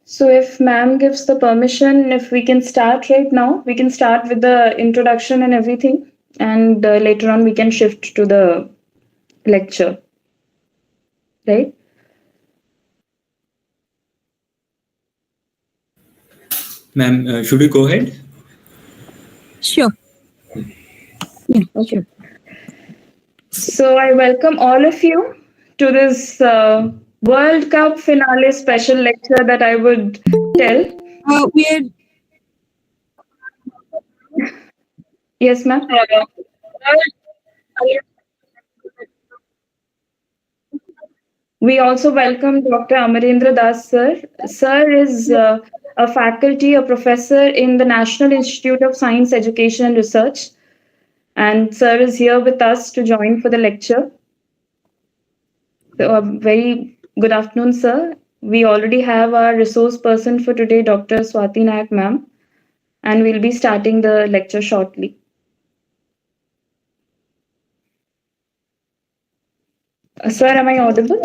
So if ma'am gives the permission, if we can start right now, we can start with the introduction and everything, and later on we can shift to the lecture, right? Ma'am, should we go ahead? Sure. Yeah, Okay. sure. So I welcome all of you to this World Cup finale special lecture that I would tell. We're Yes, ma'am. We also welcome Dr. Amarendra Das sir. Sir is a faculty, a professor in the National Institute of Science, Education and Research. And sir is here with us to join for the lecture. So a very good afternoon, sir. We already have our resource person for today, Dr. Swati Nayak ma'am, and we'll be starting the lecture shortly. Sir, am I audible?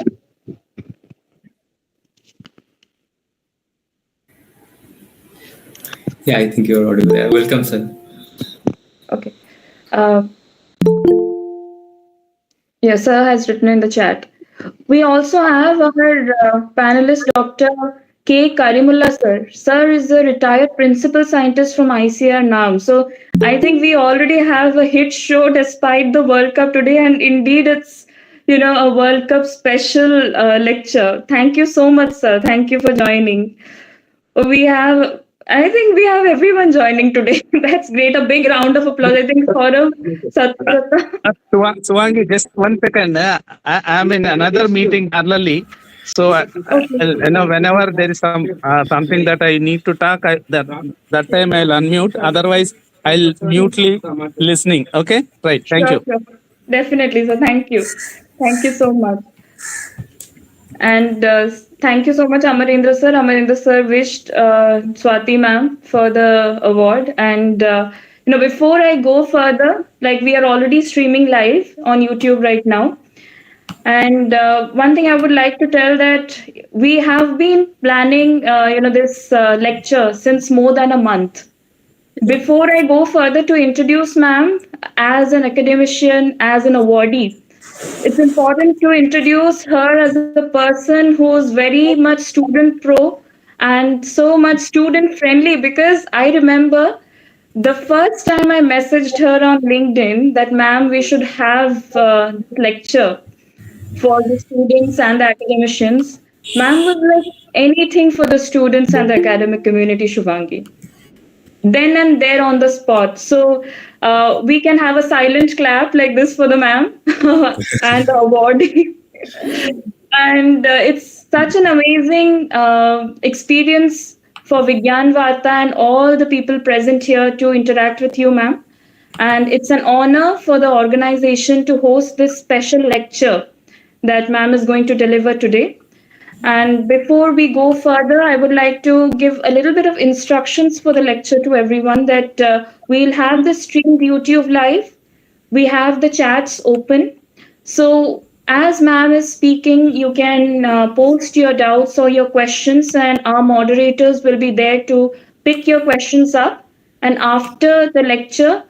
Yeah, I think you're audible. Welcome, sir. Okay. Yes, sir has written in the chat. We also have our panelist, Dr. K. Karimullah, sir. Sir is a retired principal scientist from ICR now. So I think we already have a hit show despite the World Cup today, and indeed it's a World Cup special lecture. Thank you so much, sir. Thank you for joining. We have, I think we have everyone joining today. That's great. A big round of applause. I think Saurav, Satyvrata. Suvangi, just 1 second. I'm in another meeting parallelly. So, whenever there is something that I need to talk, that time I'll unmute. Otherwise, I'll mutely listening. Okay? Right. Thank you. Sure. Definitely, sir. Thank you. Thank you so much. And thank you so much, Amarendra sir. Amarendra sir wished Swati ma'am for the award. And before I go further, like we are already streaming live on YouTube right now. And one thing I would like to tell that we have been planning, this lecture since more than a month. Before I go further to introduce ma'am as an academician, as an awardee, it's important to introduce her as a person who's very much student pro and so much student friendly, because I remember the first time I messaged her on LinkedIn that ma'am, we should have lecture for the students and the academicians. Ma'am was like anything for the students and the academic community, Shuvangi, then and there on the spot. So we can have a silent clap like this for the ma'am and the awardee. And it's such an amazing experience for Vigyan Varta and all the people present here to interact with you, ma'am. And it's an honor for the organization to host this special lecture that ma'am is going to deliver today. And before we go further, I would like to give a little bit of instructions for the lecture to everyone that we'll have the streamed YouTube live. We have the chats open. So as ma'am is speaking, you can post your doubts or your questions, and our moderators will be there to pick your questions up. And after the lecture,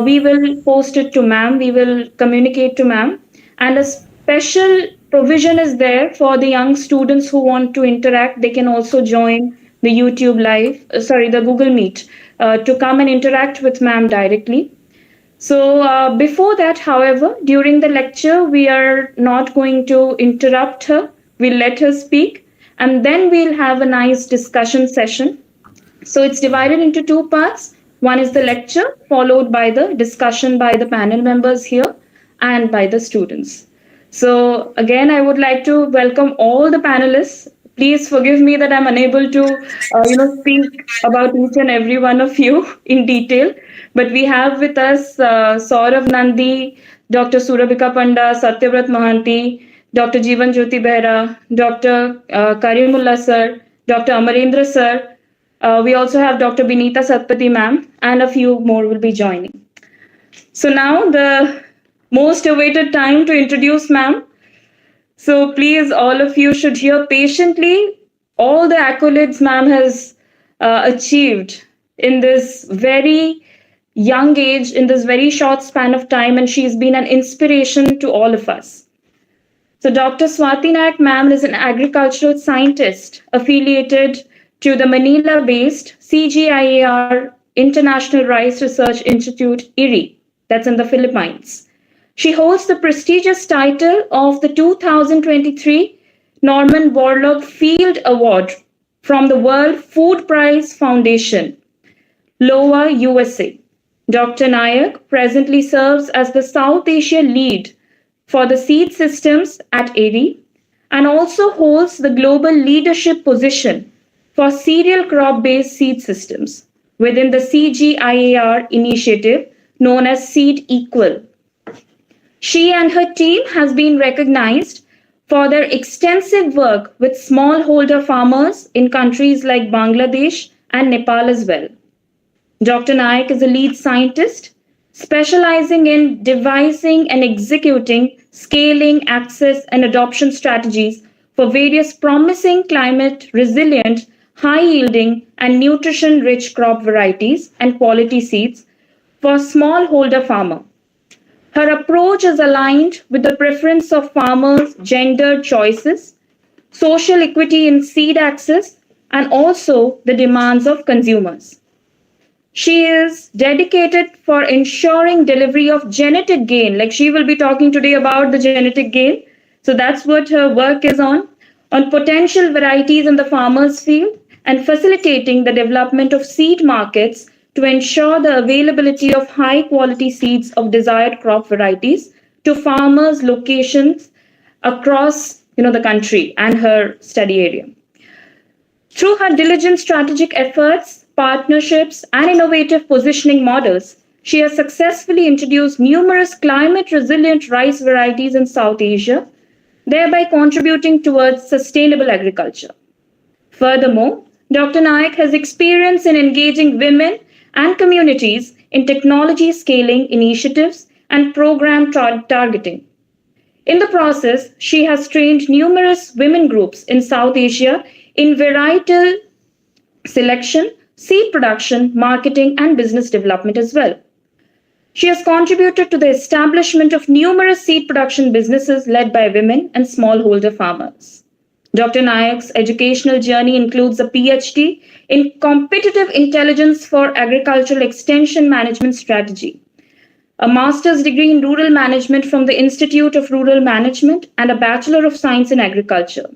we will post it to ma'am. We will communicate to ma'am. And a special provision is there for the young students who want to interact. They can also join the YouTube live, the Google Meet, to come and interact with ma'am directly. So before that, however, during the lecture, we are not going to interrupt her. We'll let her speak, and then we'll have a nice discussion session. So it's divided into two parts. One is the lecture, followed by the discussion by the panel members here and by the students. So again, I would like to welcome all the panelists. Please forgive me that I'm unable to, speak about each and every one of you in detail. But we have with us Saurav Nandi, Dr. Surabhika Panda, Satyavrat Mohanty, Dr. Jeevan Jyoti Behra, Dr. Karimullah sir, Dr. Amarendra sir. We also have Dr. Binita Satpathy ma'am, and a few more will be joining. So now the most awaited time to introduce ma'am. So please, all of you should hear patiently all the accolades ma'am has achieved in this very young age, in this very short span of time, and she's been an inspiration to all of us. So, Dr. Swati Nayak ma'am is an agricultural scientist affiliated to the Manila based CGIAR International Rice Research Institute, IRRI, that's in the Philippines. She holds the prestigious title of the 2023 Norman Borlaug Field Award from the World Food Prize Foundation, Iowa, USA. Dr. Nayak presently serves as the South Asia lead for the seed systems at IRRI and also holds the global leadership position for cereal crop-based seed systems within the CGIAR initiative known as Seed Equal. She and her team has been recognized for their extensive work with smallholder farmers in countries like Bangladesh and Nepal as well. Dr. Nayak is a lead scientist specializing in devising and executing scaling, access, and adoption strategies for various promising climate resilient, high yielding, and nutrition rich crop varieties and quality seeds for smallholder farmer. Her approach is aligned with the preference of farmers' gendered choices, social equity in seed access, and also the demands of consumers. She is dedicated for ensuring delivery of genetic gain. Like she will be talking today about the genetic gain. So that's what her work is on potential varieties in the farmer's field and facilitating the development of seed markets to ensure the availability of high quality seeds of desired crop varieties to farmers' locations across the country and her study area. Through her diligent strategic efforts, partnerships, and innovative positioning models, she has successfully introduced numerous climate resilient rice varieties in South Asia, thereby contributing towards sustainable agriculture. Furthermore, Dr. Nayak has experience in engaging women and communities in technology scaling initiatives and program targeting. In the process, she has trained numerous women groups in South Asia in varietal selection, seed production, marketing, and business development as well. She has contributed to the establishment of numerous seed production businesses led by women and smallholder farmers. Dr. Nayak's educational journey includes a PhD in competitive intelligence for agricultural extension management strategy, a master's degree in rural management from the Institute of Rural Management, and a Bachelor of Science in Agriculture.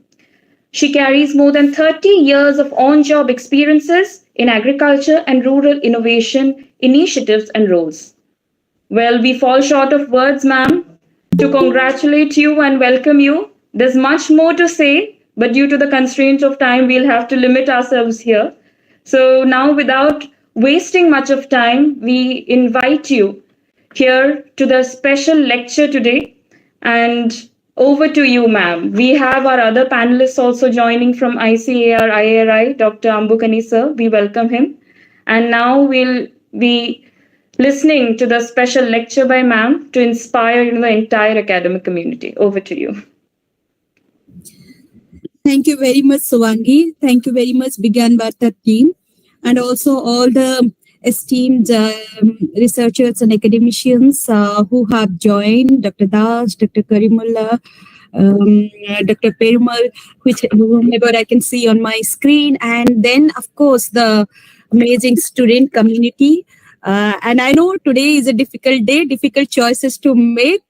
She carries more than 30 years of on-job experiences in agriculture and rural innovation initiatives and roles. Well, we fall short of words, ma'am, to congratulate you and welcome you. There's much more to say, but due to the constraints of time, we'll have to limit ourselves here. So now, without wasting much of time, we invite you here to the special lecture today. And over to you, ma'am. We have our other panelists also joining from ICAR, IRRI, Dr. Ambukani sir. We welcome him. And now we'll be listening to the special lecture by ma'am to inspire the entire academic community. Over to you. Thank you very much, Suvangi. Thank you very much, Vigyan Varta team, and also all the esteemed researchers and academicians who have joined, Dr. Das, Dr. Karimullah, Dr. Perumal, whomever I can see on my screen, and then, of course, the amazing student community. And I know today is a difficult day, difficult choices to make.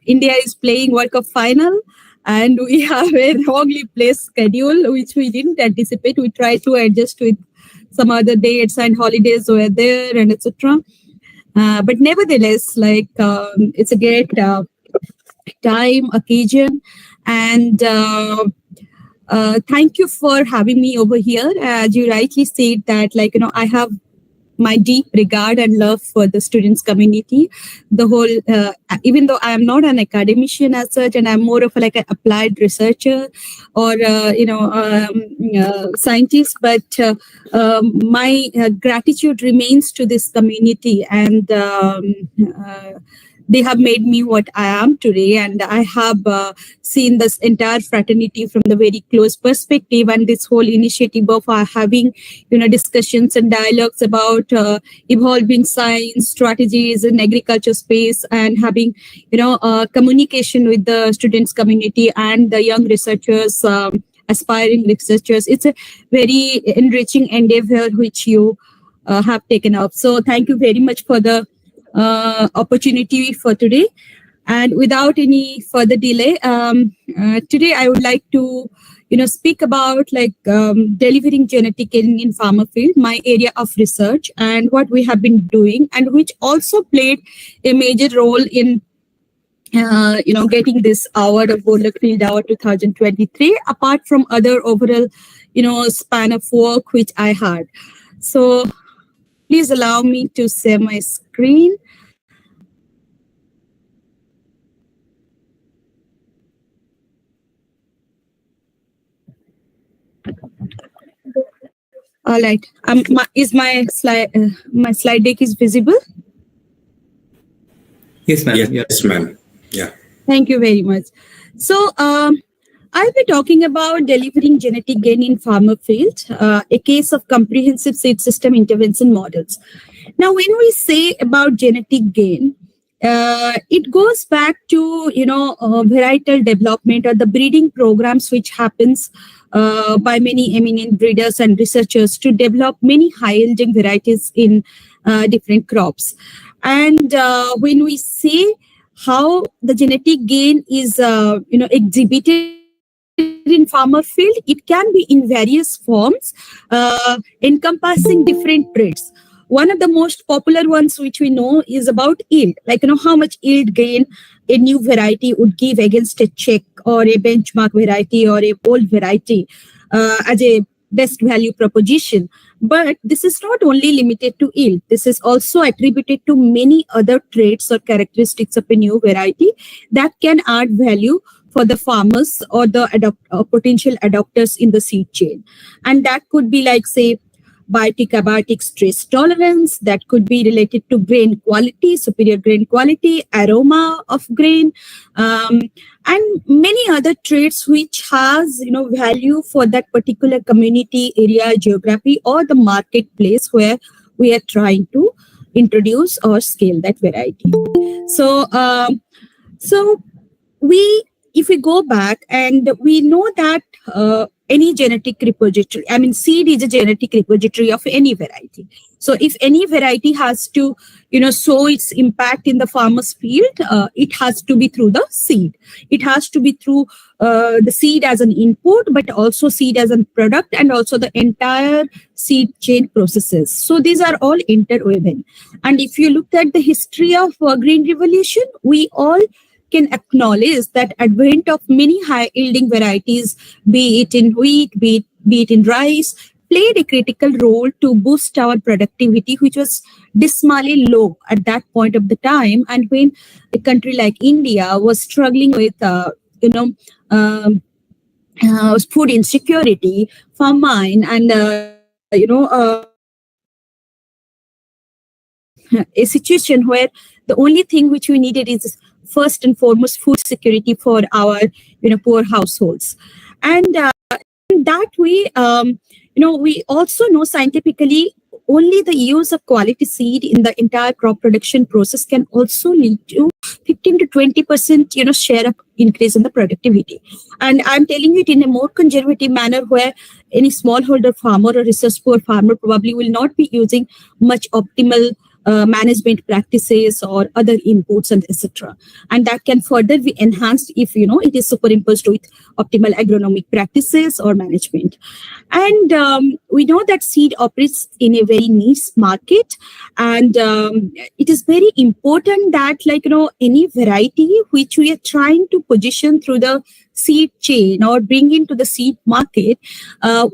India is playing World Cup final, and we have a wrongly placed schedule, which we didn't anticipate. We tried to adjust with some other dates and holidays were there, and etc. But nevertheless, it's a great time, occasion, and thank you for having me over here. As you rightly said that, I have my deep regard and love for the students community. The whole, even though I am not an academician as such, and I'm more of an applied researcher or scientist, but my gratitude remains to this community and they have made me what I am today. And I have seen this entire fraternity from the very close perspective, and this whole initiative of having, discussions and dialogues about evolving science strategies in agriculture space, and having, communication with the students community and the young researchers, aspiring researchers. It's a very enriching endeavor which you have taken up. So thank you very much for the opportunity for today. And without any further delay, today I would like to, speak about delivering genetic gain in pharma field, my area of research, and what we have been doing, and which also played a major role in getting this award of Borlaug Field Award 2023, apart from other overall, span of work which I had. So please allow me to share my screen. All right. Is my slide deck is visible? Yes, ma'am. Yes, ma'am. Yeah. Thank you very much. So I'll be talking about delivering genetic gain in pharma field, a case of comprehensive seed system intervention models. Now, when we say about genetic gain, it goes back to varietal development or the breeding programs which happens by many eminent breeders and researchers to develop many high-yielding varieties in different crops. And when we say how the genetic gain is exhibited in farmer field, it can be in various forms, encompassing different traits. One of the most popular ones which we know is about yield, how much yield gain a new variety would give against a check or a benchmark variety or a old variety as a best value proposition. But this is not only limited to yield. This is also attributed to many other traits or characteristics of a new variety that can add value for the farmers or the potential adopters in the seed chain. And that could be say, biotic abiotic stress tolerance, that could be related to grain quality, superior grain quality, aroma of grain, and many other traits which has value for that particular community, area, geography, or the marketplace where we are trying to introduce or scale that variety. So if we go back, and we know that any genetic repository, seed is a genetic repository of any variety. So if any variety has to, show its impact in the farmer's field, it has to be through the seed. It has to be through the seed as an input, but also seed as a product, and also the entire seed chain processes. So these are all interwoven. And if you look at the history of Green Revolution, we all can acknowledge that advent of many high-yielding varieties, be it in wheat, be it in rice, played a critical role to boost our productivity, which was dismally low at that point of the time. And when a country like India was struggling with, food insecurity, famine, and a situation where the only thing which we needed is first and foremost food security for our poor households. And that way, we also know scientifically only the use of quality seed in the entire crop production process can also lead to 15 to 20% share of increase in the productivity. And I'm telling you it in a more conservative manner, where any smallholder farmer or resource poor farmer probably will not be using much optimal management practices or other inputs, and etc. And that can further be enhanced if it is superimposed with optimal agronomic practices or management. And we know that seed operates in a very niche market, and it is very important that any variety which we are trying to position through the seed chain or bring into the seed market,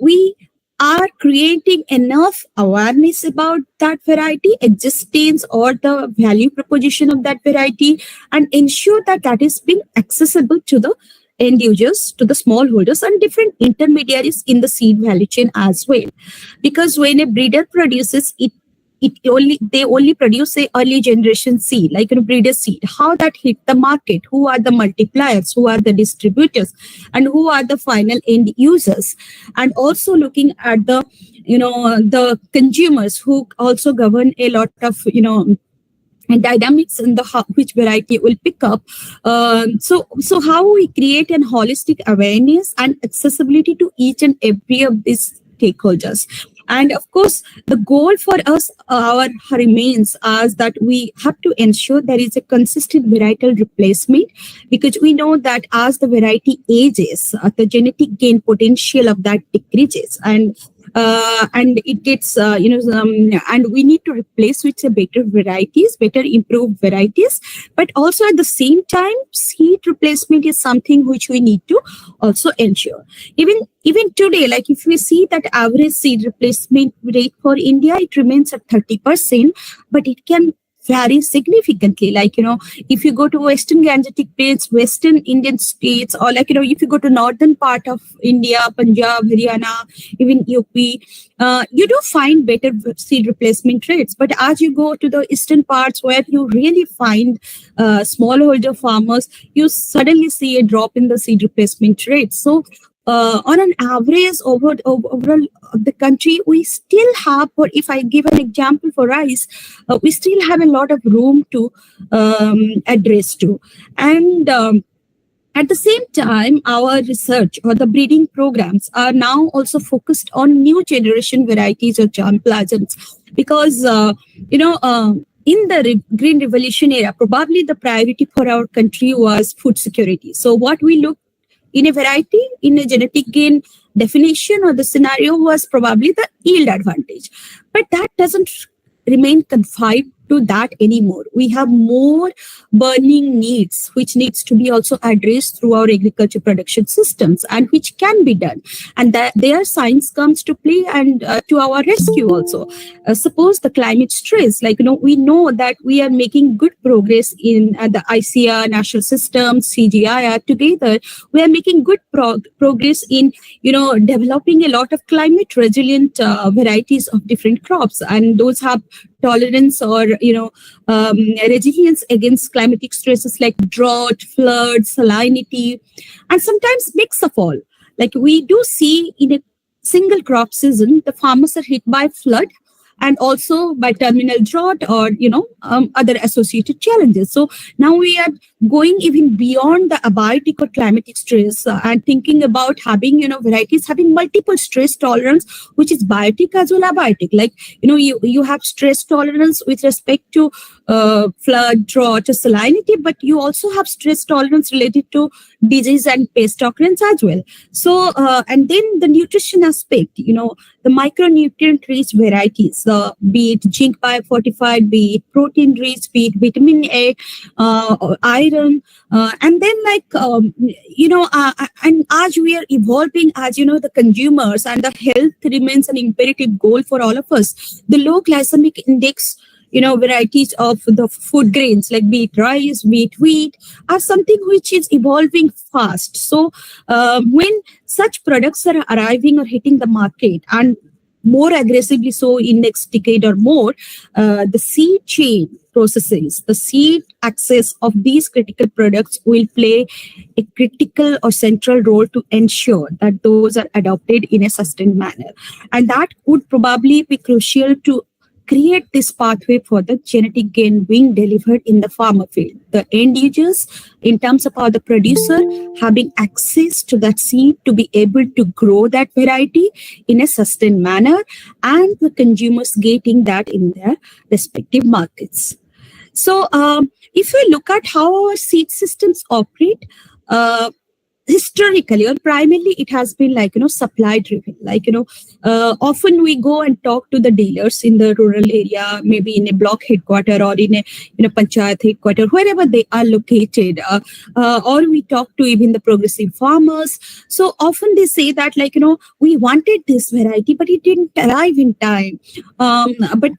we are creating enough awareness about that variety existence or the value proposition of that variety, and ensure that that is being accessible to the end users, to the smallholders and different intermediaries in the seed value chain as well. Because when a breeder produces it, they only produce a early generation seed, like breeder seed. How that hit the market? Who are the multipliers? Who are the distributors? And who are the final end users? And also looking at the the consumers who also govern a lot of and dynamics in the which variety will pick up. So how we create an holistic awareness and accessibility to each and every of these stakeholders. And of course, the goal for us remains as that we have to ensure there is a consistent varietal replacement, because we know that as the variety ages, the genetic gain potential of that decreases, and it gets and we need to replace with better varieties, better improved varieties. But also at the same time, seed replacement is something which we need to also ensure. Even today, like if we see that average seed replacement rate for India, it remains at 30%, but it can vary significantly. Like, if you go to Western Gangetic Plains, Western Indian states, or like, if you go to northern part of India, Punjab, Haryana, even UP, you do find better seed replacement rates. But as you go to the eastern parts where you really find smallholder farmers, you suddenly see a drop in the seed replacement rates. So on an average overall of the country, we still have, or if I give an example for rice, we still have a lot of room to address to. And at the same time, our research or the breeding programs are now also focused on new generation varieties of germplasms, because in the Green Revolution era, probably the priority for our country was food security. So what we look in a variety, in a genetic gain definition or the scenario, was probably the yield advantage. But that doesn't remain confined to that anymore. We have more burning needs, which needs to be also addressed through our agriculture production systems, and which can be done. And that there science comes to play and to our rescue also. Suppose the climate stress, like, we know that we are making good progress in the ICR, national systems, CGIR together. We are making good progress in, developing a lot of climate resilient varieties of different crops. And those have tolerance or resilience against climatic stresses like drought, flood, salinity, and sometimes mix of all. Like we do see in a single crop season, the farmers are hit by flood and also by terminal drought or other associated challenges. So now we are going even beyond the abiotic or climatic stress and thinking about having varieties having multiple stress tolerance, which is biotic as well abiotic. Like you have stress tolerance with respect to flood, drought, or salinity, but you also have stress tolerance related to disease and pest occurrence as well. So and then the nutrition aspect, the micronutrient rich varieties, be it zinc biofortified, be it protein rich, be it vitamin A, iron, and then and as we are evolving, as the consumers, and the health remains an imperative goal for all of us. The low glycemic index varieties of the food grains like be it rice, be it wheat, are something which is evolving fast. So when such products are arriving or hitting the market, and more aggressively so in next decade or more, the seed chain processes, the seed access of these critical products will play a critical or central role to ensure that those are adopted in a sustained manner. And that would probably be crucial to create this pathway for the genetic gain being delivered in the farmer field. The end users, in terms of how the producer having access to that seed to be able to grow that variety in a sustained manner, and the consumers getting that in their respective markets. So if we look at how our seed systems operate, historically or primarily it has been supply driven. Often we go and talk to the dealers in the rural area, maybe in a block headquarter or in a panchayat headquarter, wherever they are located, or we talk to even the progressive farmers. So often they say that we wanted this variety but it didn't arrive in time, but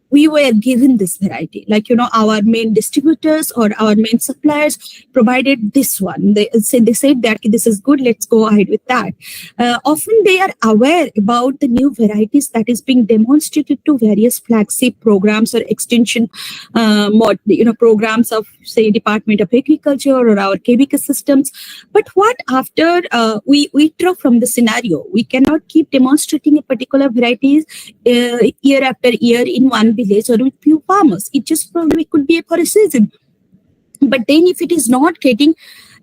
we were given this variety. Like, our main distributors or our main suppliers provided this one. They said that this is good, let's go ahead with that. Often they are aware about the new varieties that is being demonstrated to various flagship programs or extension programs of, say, Department of Agriculture or our KVK systems. But what after we withdraw from the scenario? We cannot keep demonstrating a particular varieties year after year in one village or with few farmers. It just probably could be for a season. But then if it is not getting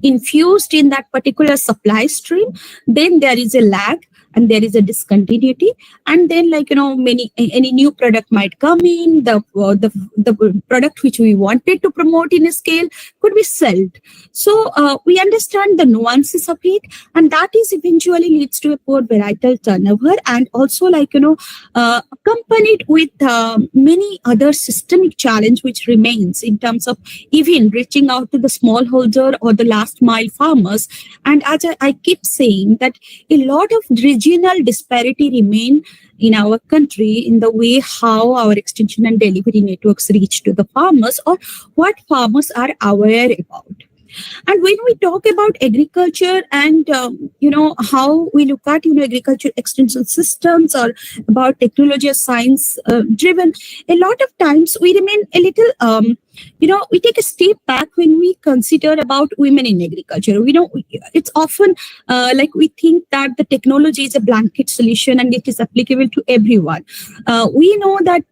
infused in that particular supply stream, then there is a lag and there is a discontinuity. And then, any new product might come in, the product which we wanted to promote in a scale could be sold. So we understand the nuances of it, and that is eventually leads to a poor varietal turnover, and also accompanied with many other systemic challenge which remains in terms of even reaching out to the smallholder or the last mile farmers. And as I keep saying that a lot of regional disparity remain in our country in the way how our extension and delivery networks reach to the farmers or what farmers are aware about. And when we talk about agriculture and, how we look at, agriculture extension systems or about technology or science driven, a lot of times we remain a little, we take a step back when we consider about women in agriculture. It's often we think that the technology is a blanket solution and it is applicable to everyone. We know that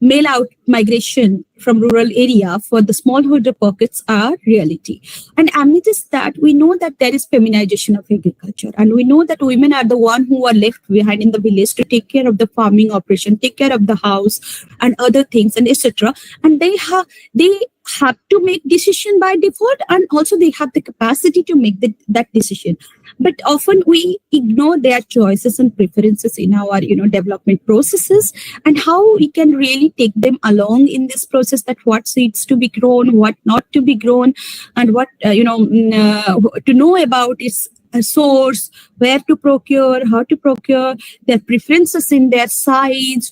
mail out migration from rural area for the smallholder pockets are reality. And amidst that, we know that there is feminization of agriculture. And we know that women are the one who are left behind in the village to take care of the farming operation, take care of the house and other things and etc. And they have to make decision by default, and also they have the capacity to make that decision. But often we ignore their choices and preferences in our development processes, and how we can really take them along in this process, that what seeds to be grown, what not to be grown, and what to know about its a source, where to procure, how to procure, their preferences in their size,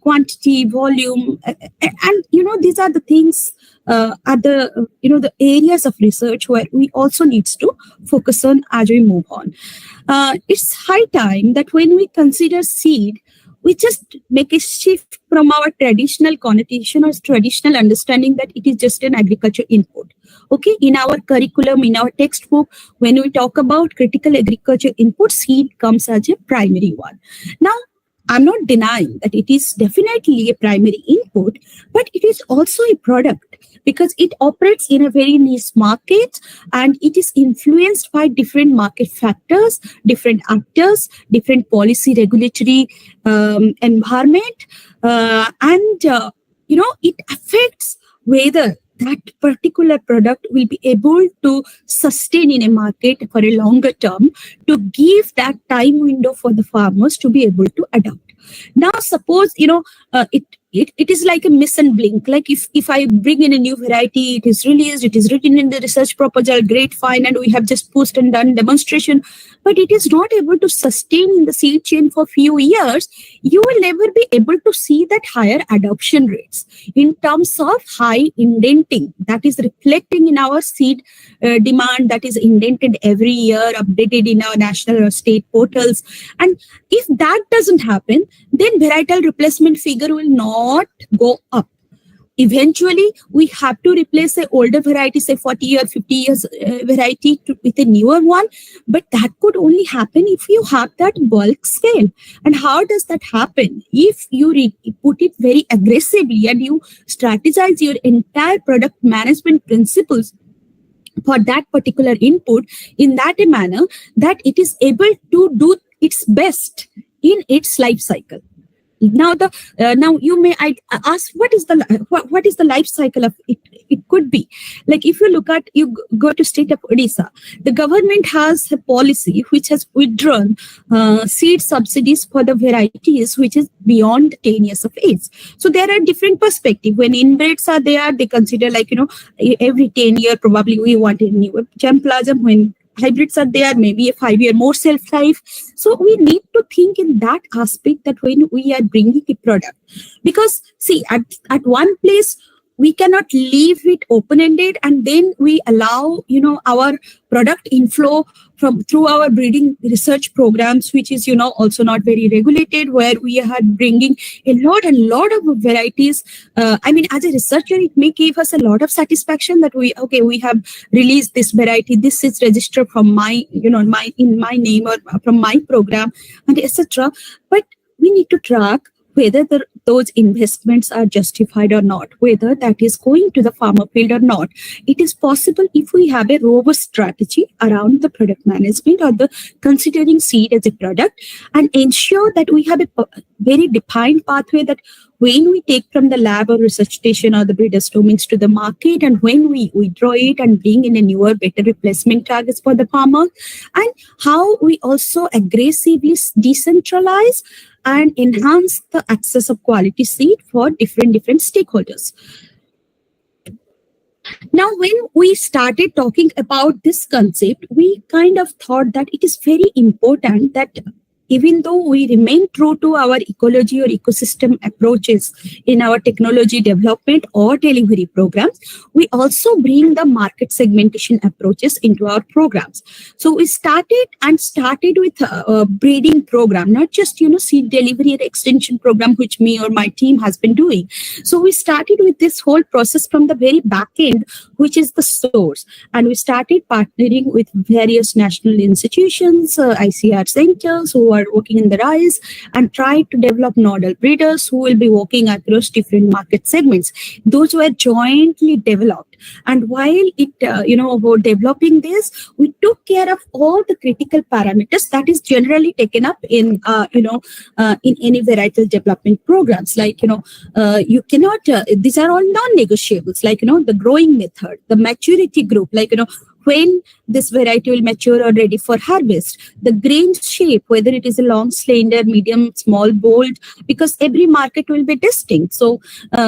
quantity, volume, and these are the things are the areas of research where we also needs to focus on as we move on. It's high time that when we consider seed, we just make a shift from our traditional connotation or traditional understanding that it is just an agriculture input. Okay, in our curriculum, in our textbook, when we talk about critical agriculture input, seed comes as a primary one. Now, I'm not denying that it is definitely a primary input, but it is also a product because it operates in a very niche market and it is influenced by different market factors, different actors, different policy regulatory environment, and it affects whether that particular product will be able to sustain in a market for a longer term, to give that time window for the farmers to be able to adapt. Now, suppose, it is like a miss and blink. Like if I bring in a new variety, it is released, it is written in the research proposal, great, fine, and we have just pushed and done demonstration, but it is not able to sustain in the seed chain for few years, you will never be able to see that higher adoption rates in terms of high indenting that is reflecting in our seed demand that is indented every year, updated in our national or state portals. And if that doesn't happen, then varietal replacement figure will not go up. Eventually, we have to replace the older variety, say 40 or 50 years variety with a newer one. But that could only happen if you have that bulk scale. And how does that happen? If you put it very aggressively and you strategize your entire product management principles for that particular input in that a manner that it is able to do its best in its life cycle. Now, now you may ask, what is the life cycle of it? It could be like if you look at, you go to state of Odisha, the government has a policy which has withdrawn seed subsidies for the varieties which is beyond 10 years of age. So there are different perspectives. When inbreds are there, they consider every 10 year probably we want a new germplasm. When hybrids are there, maybe a 5-year more shelf life. So we need to think in that aspect that when we are bringing a product, because see, at one place, we cannot leave it open-ended and then we allow, our product inflow from through our breeding research programs, which is, also not very regulated, where we are bringing a lot of varieties. As a researcher, it may give us a lot of satisfaction that we have released this variety. This is registered from my name or from my program and etc. But we need to track whether those investments are justified or not, whether that is going to the farmer field or not. It is possible if we have a robust strategy around the product management or the considering seed as a product and ensure that we have a very defined pathway that when we take from the lab or research station or the breeder's domains to the market and when we withdraw it and bring in a newer, better replacement targets for the farmer, and how we also aggressively decentralize and enhance the access of quality seed for different stakeholders. Now, when we started talking about this concept, we kind of thought that it is very important that even though we remain true to our ecology or ecosystem approaches in our technology development or delivery programs, we also bring the market segmentation approaches into our programs. So we started with a breeding program, not just, seed delivery and extension program, which me or my team has been doing. So we started with this whole process from the very back end, which is the source. And we started partnering with various national institutions, ICR centers who are working in the RISE, and try to develop nodal breeders who will be working across different market segments. Those were jointly developed. And while about developing this, we took care of all the critical parameters that is generally taken up in any varietal development programs. Like, you cannot, these are all non-negotiables, like, the growing method, the maturity group, like, when this variety will mature or ready for harvest, the grain shape, whether it is a long, slender, medium, small, bold, because every market will be distinct. So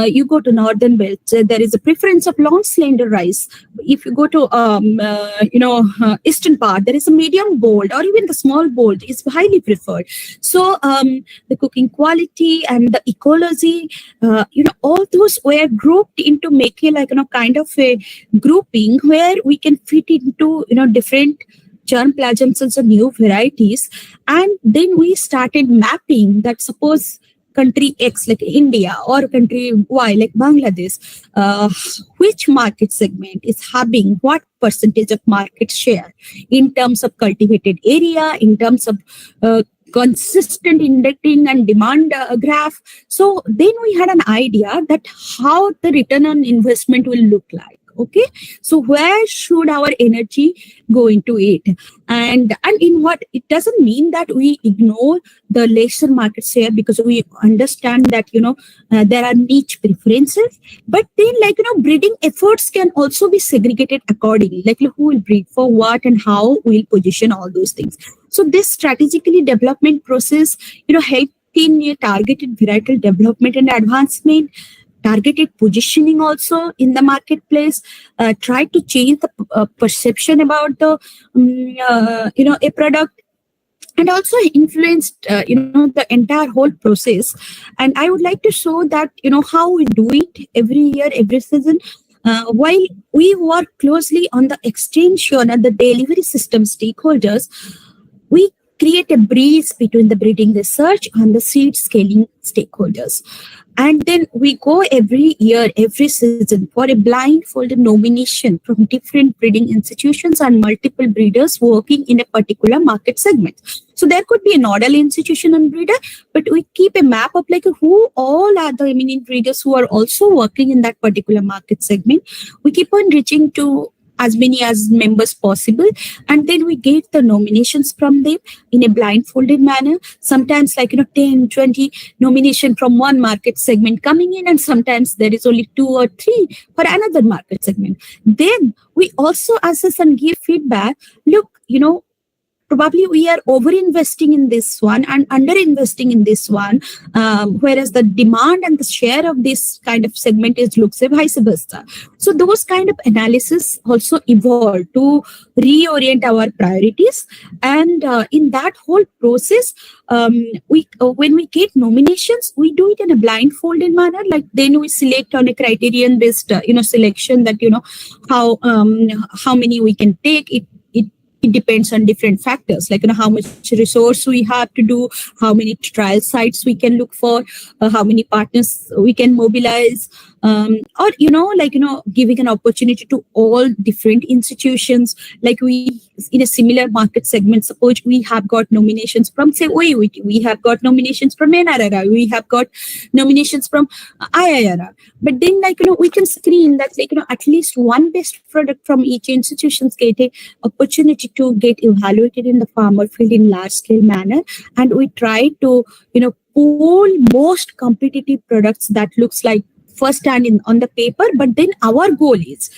you go to northern belt, there is a preference of long, slender rice. If you go to eastern part, there is a medium, bold, or even the small, bold is highly preferred. So the cooking quality and the ecology, all those were grouped into making like kind of a grouping where we can fit into different germplasms and new varieties. And then we started mapping that, suppose country X like India or country Y like Bangladesh, which market segment is having what percentage of market share in terms of cultivated area, in terms of consistent indexing and demand graph. So then we had an idea that how the return on investment will look like. Okay, so where should our energy go into it? And in what, it doesn't mean that we ignore the lesser market share, because we understand that, there are niche preferences, but then breeding efforts can also be segregated accordingly, like who will breed for what and how we'll position all those things. So this strategically development process, helped in a targeted varietal development and advancement, targeted positioning also in the marketplace, try to change the perception about the a product, and also influenced the entire whole process. And I would like to show that how we do it every year, every season. While we work closely on the extension and the delivery system stakeholders, we create a bridge between the breeding research and the seed scaling stakeholders. And then we go every year, every season for a blindfolded nomination from different breeding institutions and multiple breeders working in a particular market segment. So there could be a nodal institution and breeder, but we keep a map of like who all are the eminent breeders who are also working in that particular market segment. We keep on reaching to as many as members possible, and then we get the nominations from them in a blindfolded manner. Sometimes 10, 20 nomination from one market segment coming in, and sometimes there is only 2 or 3 for another market segment. Then we also assess and give feedback. Look, probably we are over investing in this one and under investing in this one, whereas the demand and the share of this kind of segment is looks like vice versa. So those kind of analysis also evolved to reorient our priorities, and in that whole process, we when we get nominations, we do it in a blindfolded manner. Like then we select on a criterion based selection, that how many we can take. It depends on different factors, like how much resource we have to do, how many trial sites we can look for, how many partners we can mobilize, or giving an opportunity to all different institutions. Like we, in a similar market segment, suppose we have got nominations from, say, OUT, we have got nominations from NRRI, we have got nominations from IRRI, but then we can screen that at least one best product from each institutions get a opportunity to get evaluated in the farmer field in large scale manner, and we try to pool most competitive products that looks like first hand on the paper. But then our goal is,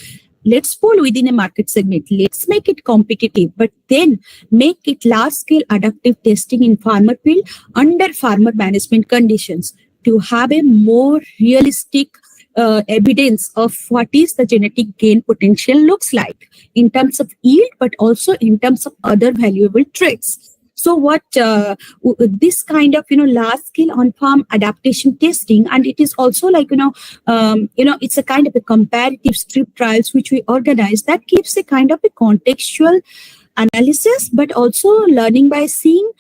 let's pool within a market segment, let's make it competitive, but then make it large scale adaptive testing in farmer field under farmer management conditions to have a more realistic evidence of what is the genetic gain potential looks like in terms of yield, but also in terms of other valuable traits. So what this kind of large scale on farm adaptation testing, and it is also it's a kind of a comparative strip trials which we organize, that gives a kind of a contextual analysis, but also learning by seeing,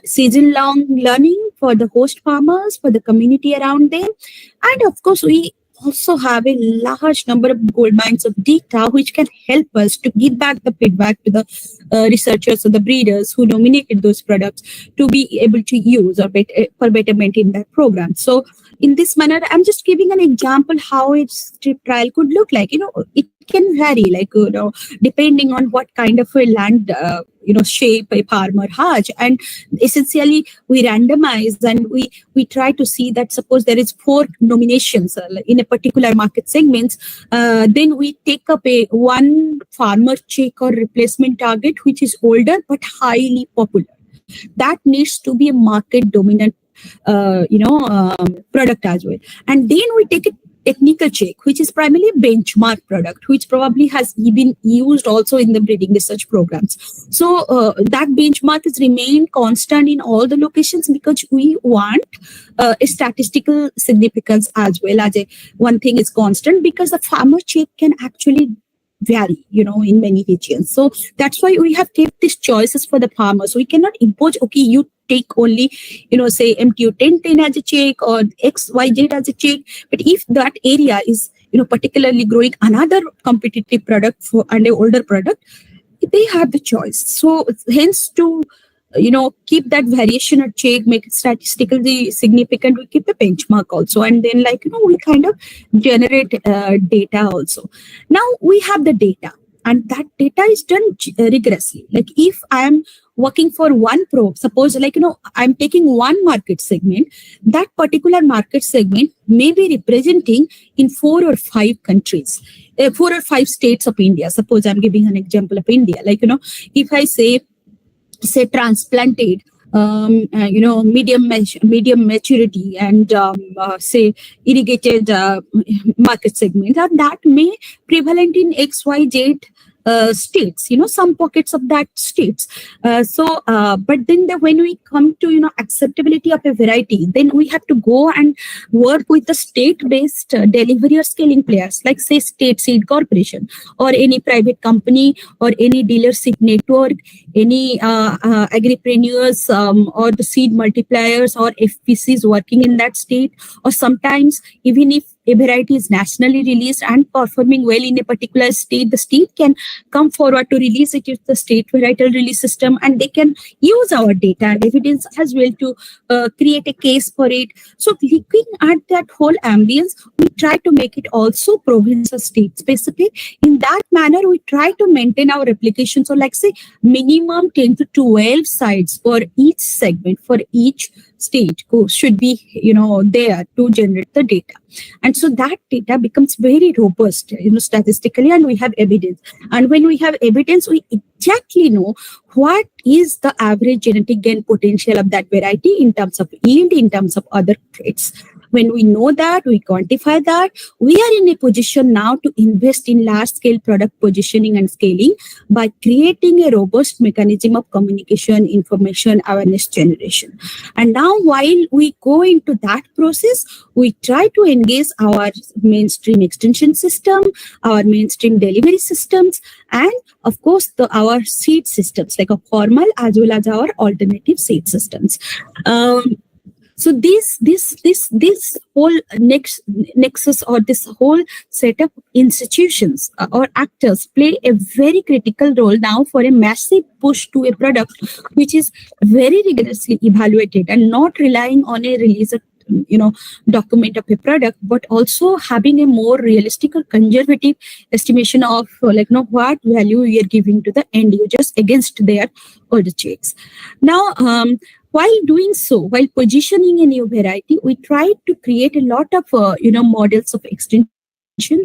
season long learning for the host farmers, for the community around them. And of course, we also have a large number of gold mines of data which can help us to give back the feedback to the researchers or the breeders who nominated those products to be able to use or for betterment in that program. So in this manner, I'm just giving an example how a strip trial could look like. It can vary, depending on what kind of a land shape a farmer has, and essentially we randomize and we try to see that suppose there is 4 nominations in a particular market segments, then we take up a one farmer check or replacement target which is older but highly popular, that needs to be a market dominant product as well. And then we take a technical check, which is primarily a benchmark product, which probably has been used also in the breeding research programs. So that benchmark is remain constant in all the locations, because we want a statistical significance as well as one thing is constant, because the farmer check can actually vary, in many regions. So that's why we have kept these choices for the farmers. We cannot impose, okay, you take only, say MTU 1010 as a check or XYZ as a check. But if that area is, particularly growing another competitive product and an older product, they have the choice. So hence to, keep that variation at check, make it statistically significant, we keep a benchmark also. And then we kind of generate data also. Now we have the data, and that data is done rigorously. Like if I am working for one probe, suppose I'm taking one market segment, that particular market segment may be representing in 4 or 5 countries, 4 or 5 states of India. Suppose I'm giving an example of India, if I say transplanted, medium maturity and say irrigated market segment, and that may prevalent in XYZ states, some pockets of that states. But then when we come to, acceptability of a variety, then we have to go and work with the state-based delivery or scaling players, like say State Seed Corporation or any private company or any dealership network, any agripreneurs or the seed multipliers or FPCs working in that state, or sometimes even if a variety is nationally released and performing well in a particular state, the state can come forward to release it with the state varietal release system, and they can use our data and evidence as well to create a case for it. So looking at that whole ambience, we try to make it also province or state specific. In that manner, we try to maintain our replication. So like say minimum 10 to 12 sites for each segment, for each state should be there to generate the data. And And so that data becomes very robust, statistically, and we have evidence. And when we have evidence, we exactly know what is the average genetic gain potential of that variety in terms of yield, in terms of other traits. When we know that, we quantify that, we are in a position now to invest in large-scale product positioning and scaling by creating a robust mechanism of communication, information, awareness generation. And now, while we go into that process, we try to engage our mainstream extension system, our mainstream delivery systems, and of course, our seed systems, like a formal as well as our alternative seed systems. So this whole nexus, or this whole set of institutions or actors play a very critical role now for a massive push to a product which is very rigorously evaluated and not relying on a release document of a product, but also having a more realistic or conservative estimation of what value we are giving to the end users against their older checks. Now, while doing so, while positioning a new variety, we tried to create a lot of models of extension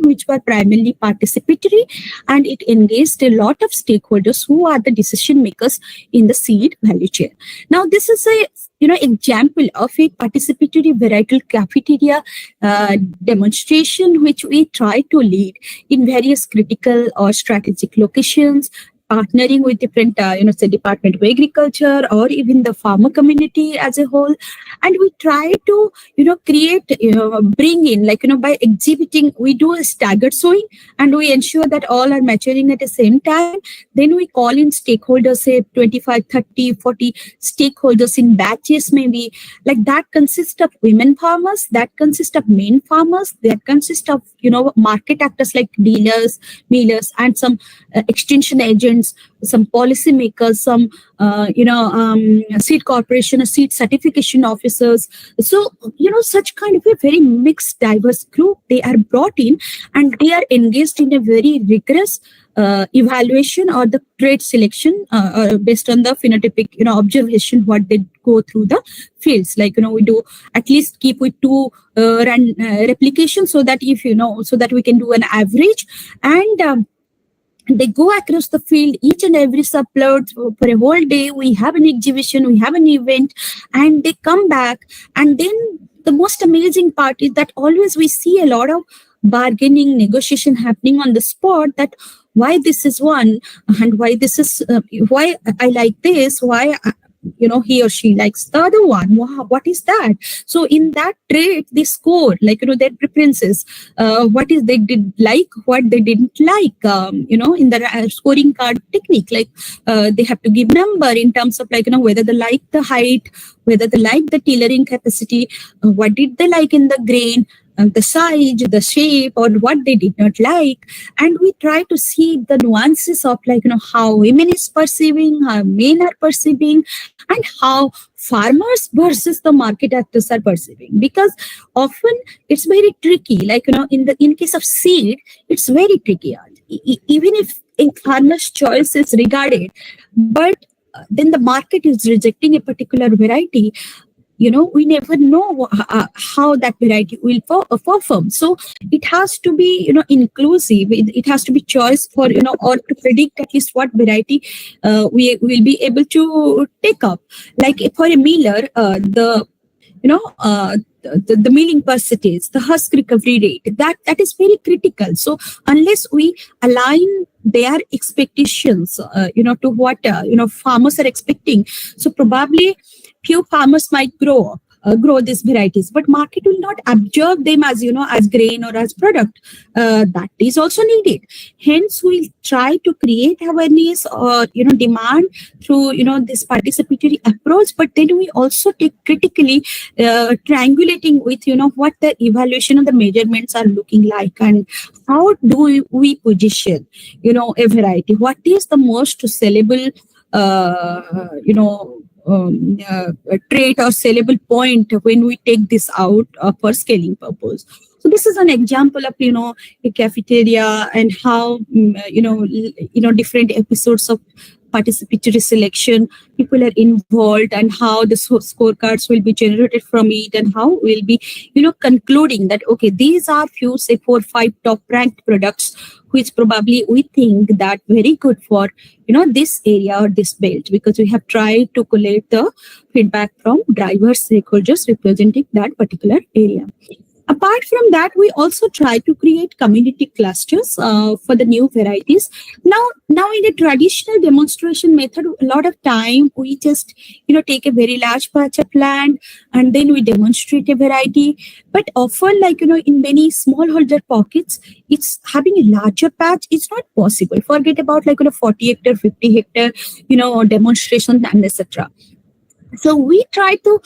which were primarily participatory, and it engaged a lot of stakeholders who are the decision makers in the seed value chain. Now, this is a example of a participatory varietal cafeteria demonstration which we try to lead in various critical or strategic locations, partnering with different, say Department of Agriculture or even the farmer community as a whole. And we try to, create, bring in, by exhibiting, we do a staggered sowing and we ensure that all are maturing at the same time. Then we call in stakeholders, say 25, 30, 40 stakeholders in batches maybe. Like that consists of women farmers, that consists of men farmers, that consists of, market actors like dealers, millers, and some extension agents, some policy makers, some seed corporation or seed certification officers. So such kind of a very mixed, diverse group, they are brought in and they are engaged in a very rigorous evaluation or the trait selection based on the phenotypic observation what they go through the fields. We do at least keep with 2 replications so that so that we can do an average. And they go across the field, each and every subplot for a whole day. We have an exhibition, we have an event, and they come back. And then the most amazing part is that always we see a lot of bargaining, negotiation happening on the spot, that why this is one and why this is, why I like this, why he or she likes the other one. Wow, what is that? So in that trait, they score, their preferences, what is they did like, what they didn't like, in the scoring card technique, they have to give number in terms of whether they like the height, whether they like the tillering capacity, what did they like in the grain, the size, the shape, or what they did not like. And we try to see the nuances of how women is perceiving, how men are perceiving, and how farmers versus the market actors are perceiving. Because often it's very tricky, in case of seed, it's very tricky. Even if a farmer's choice is regarded, but then the market is rejecting a particular variety, we never know how that variety will perform. So it has to be, inclusive. It has to be choice for, or to predict at least what variety we will be able to take up. Like for a miller, the milling percentage, the husk recovery rate, that is very critical. So unless we align their expectations, to what, farmers are expecting, so probably few farmers might grow these varieties, but market will not absorb them as as grain or as product. That is also needed. Hence, we'll try to create awareness or demand through this participatory approach. But then we also take critically triangulating with what the evaluation of the measurements are looking like, and how do we position a variety. What is the most sellable trait or sellable point when we take this out for scaling purpose. So this is an example of a cafeteria and how different episodes of participatory selection, people are involved, and how the scorecards will be generated from it, and how we'll be, concluding that, okay, these are few, say 4 or 5 top ranked products, which probably we think that very good for, this area or this belt, because we have tried to collect the feedback from diverse stakeholders representing that particular area. Apart from that, we also try to create community clusters for the new varieties. Now in a traditional demonstration method, a lot of time we just, take a very large patch of land and then we demonstrate a variety. But often, in many smallholder pockets, it's having a larger patch. It's not possible. Forget about 40 hectare, 50 hectare, demonstration and etc. So we try to,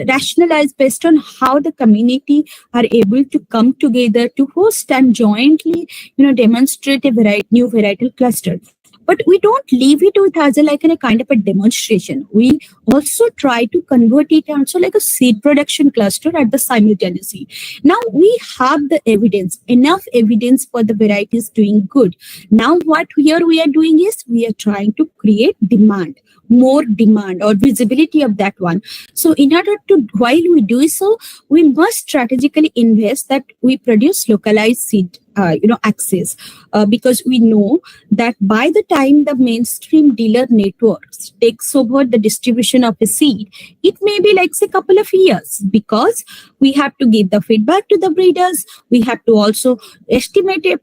rationalize based on how the community are able to come together to host and jointly, demonstrate a new varietal cluster. But we don't leave it with as a kind of a demonstration. We also try to convert it also like a seed production cluster at the simultaneously. Now we have the evidence, enough evidence for the varieties doing good. Now what here we are doing is we are trying to create demand, more demand or visibility of that one. So in order to, while we do so, we must strategically invest that we produce localized seed access, because we know that by the time the mainstream dealer networks takes over the distribution of a seed, it may be say a couple of years, because we have to give the feedback to the breeders, we have to also estimate a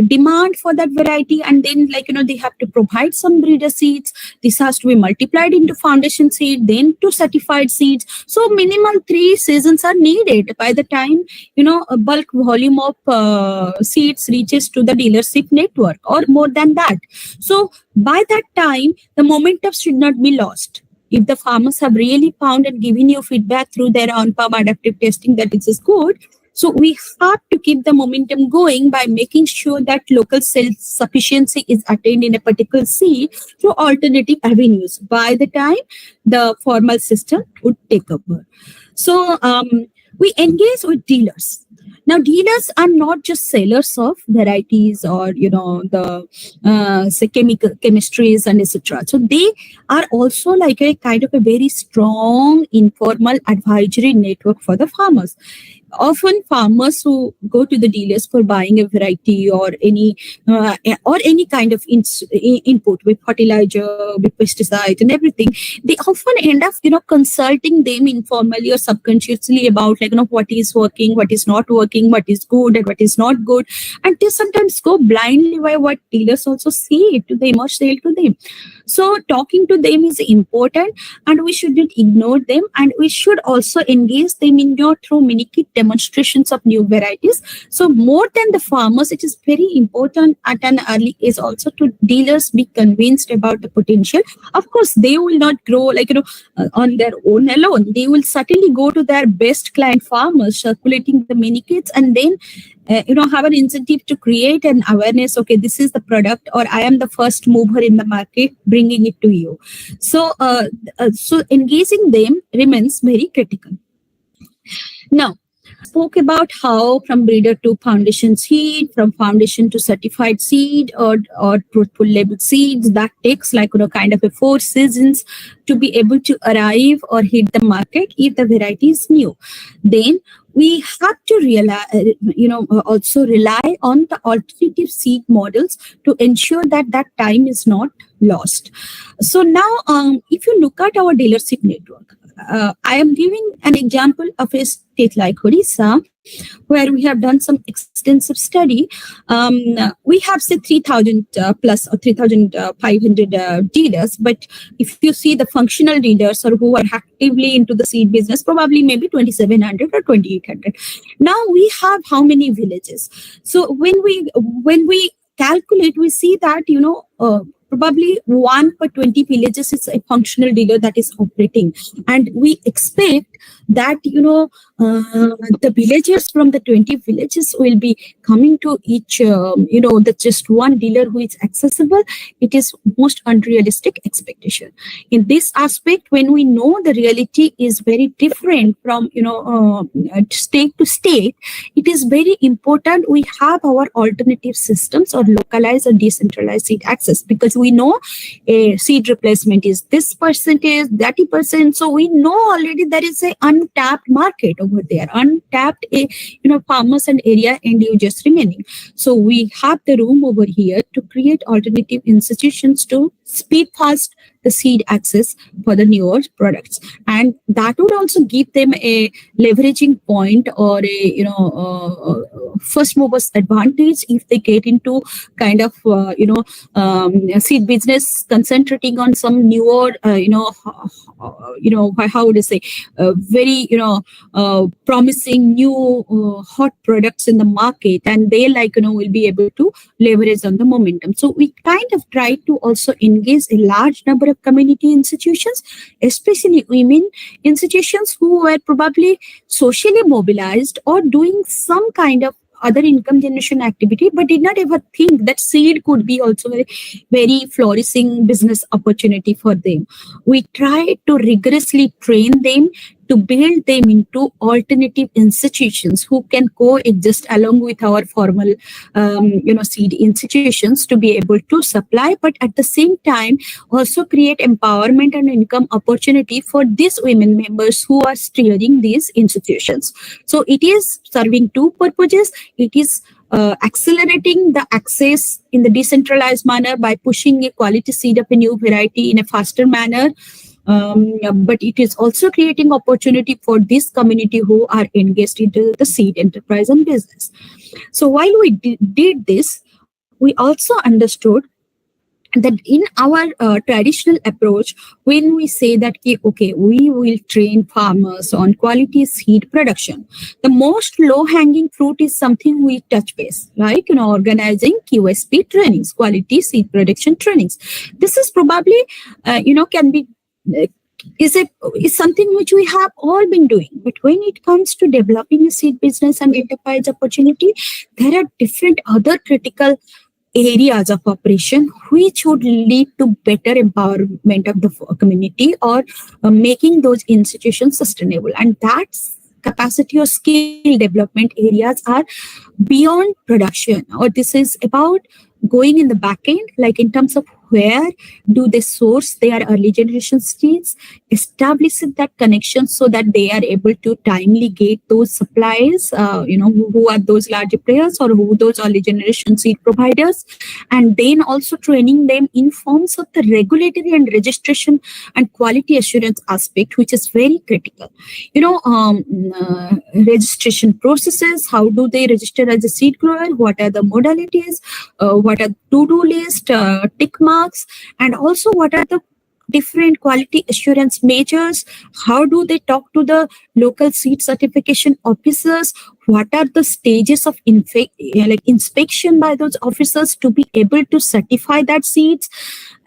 demand for that variety, and then they have to provide some breeder seeds. This has to be multiplied into foundation seed, then to certified seeds. So minimal 3 seasons are needed by the time a bulk volume of seeds reaches to the dealership network, or more than that. So by that time, the momentum should not be lost. If the farmers have really found and given you feedback through their on-farm adaptive testing that it is good, so we have to keep the momentum going by making sure that local self-sufficiency is attained in a particular seed through alternative avenues by the time the formal system would take over. So we engage with dealers. Now, dealers are not just sellers of varieties or, the say chemistries and etc. So they are also like a kind of a very strong informal advisory network for the farmers. Often farmers who go to the dealers for buying a variety or any kind of input with fertilizer, with pesticide and everything, they often end up consulting them informally or subconsciously about what is working, what is not working, what is good and what is not good, and they sometimes go blindly by what dealers also say to them or sell to them. So talking to them is important, and we shouldn't ignore them, and we should also engage them in through mini kit demonstrations of new varieties. So more than the farmers, it is very important at an early age also to dealers be convinced about the potential. Of course, they will not grow on their own alone. They will certainly go to their best client farmers, circulating the mini kits, and then have an incentive to create an awareness. Okay, this is the product, or I am the first mover in the market, bringing it to you. So, so engaging them remains very critical. Now, spoke about how from breeder to foundation seed, from foundation to certified seed or truthful label seeds, that takes kind of a 4 seasons to be able to arrive or hit the market if the variety is new. Then we have to also rely on the alternative seed models to ensure that that time is not lost. So now, if you look at our dealership network, I am giving an example of a state like Odisha, where we have done some extensive study. We have say 3,000 plus or 3,500 dealers, but if you see the functional dealers or who are actively into the seed business, probably maybe 2,700 or 2,800. Now we have how many villages? So when we calculate, we see that probably 1 per 20 villages is a functional dealer that is operating, and we expect that, the villagers from the 20 villages will be coming to each, the just one dealer who is accessible. It is most unrealistic expectation. In this aspect, when we know the reality is very different from, state to state, it is very important we have our alternative systems or localized or decentralized seed access, because we know a seed replacement is this percentage, 30%. So we know already there is a untapped market over there, untapped, farmers and area end users remaining. So we have the room over here to create alternative institutions to speed fast the seed access for the newer products, and that would also give them a leveraging point or a first movers advantage if they get into kind of seed business concentrating on some newer how would I say very promising new hot products in the market, and they will be able to leverage on the momentum. So we kind of try to also engage a large number of community institutions, especially women institutions who were probably socially mobilized or doing some kind of other income generation activity, but did not ever think that seed could be also a very flourishing business opportunity for them. We try to rigorously train them to build them into alternative institutions who can coexist along with our formal, seed institutions to be able to supply, but at the same time also create empowerment and income opportunity for these women members who are steering these institutions. So it is serving two purposes. It is accelerating the access in the decentralized manner by pushing a quality seed of a new variety in a faster manner. But it is also creating opportunity for this community who are engaged into the seed enterprise and business. So while we did this, we also understood that in our traditional approach, when we say that, okay, we will train farmers on quality seed production, the most low-hanging fruit is something we touch base, like, organizing QSP trainings, quality seed production trainings. This is probably, can be is something which we have all been doing. But when it comes to developing a seed business and enterprise opportunity, there are different other critical areas of operation which would lead to better empowerment of the community or making those institutions sustainable. And that's capacity or skill development areas are beyond production, or this is about going in the back end, like in terms of where do they source their early generation seeds, establishing that connection so that they are able to timely get those supplies, who are those larger players or who those early generation seed providers, and then also training them in forms of the regulatory and registration and quality assurance aspect, which is very critical. Registration processes, how do they register as a seed grower, what are the modalities, what are to-do list, tick marks, and also what are the different quality assurance measures, how do they talk to the local seed certification officers, what are the stages of inspection by those officers to be able to certify that seeds,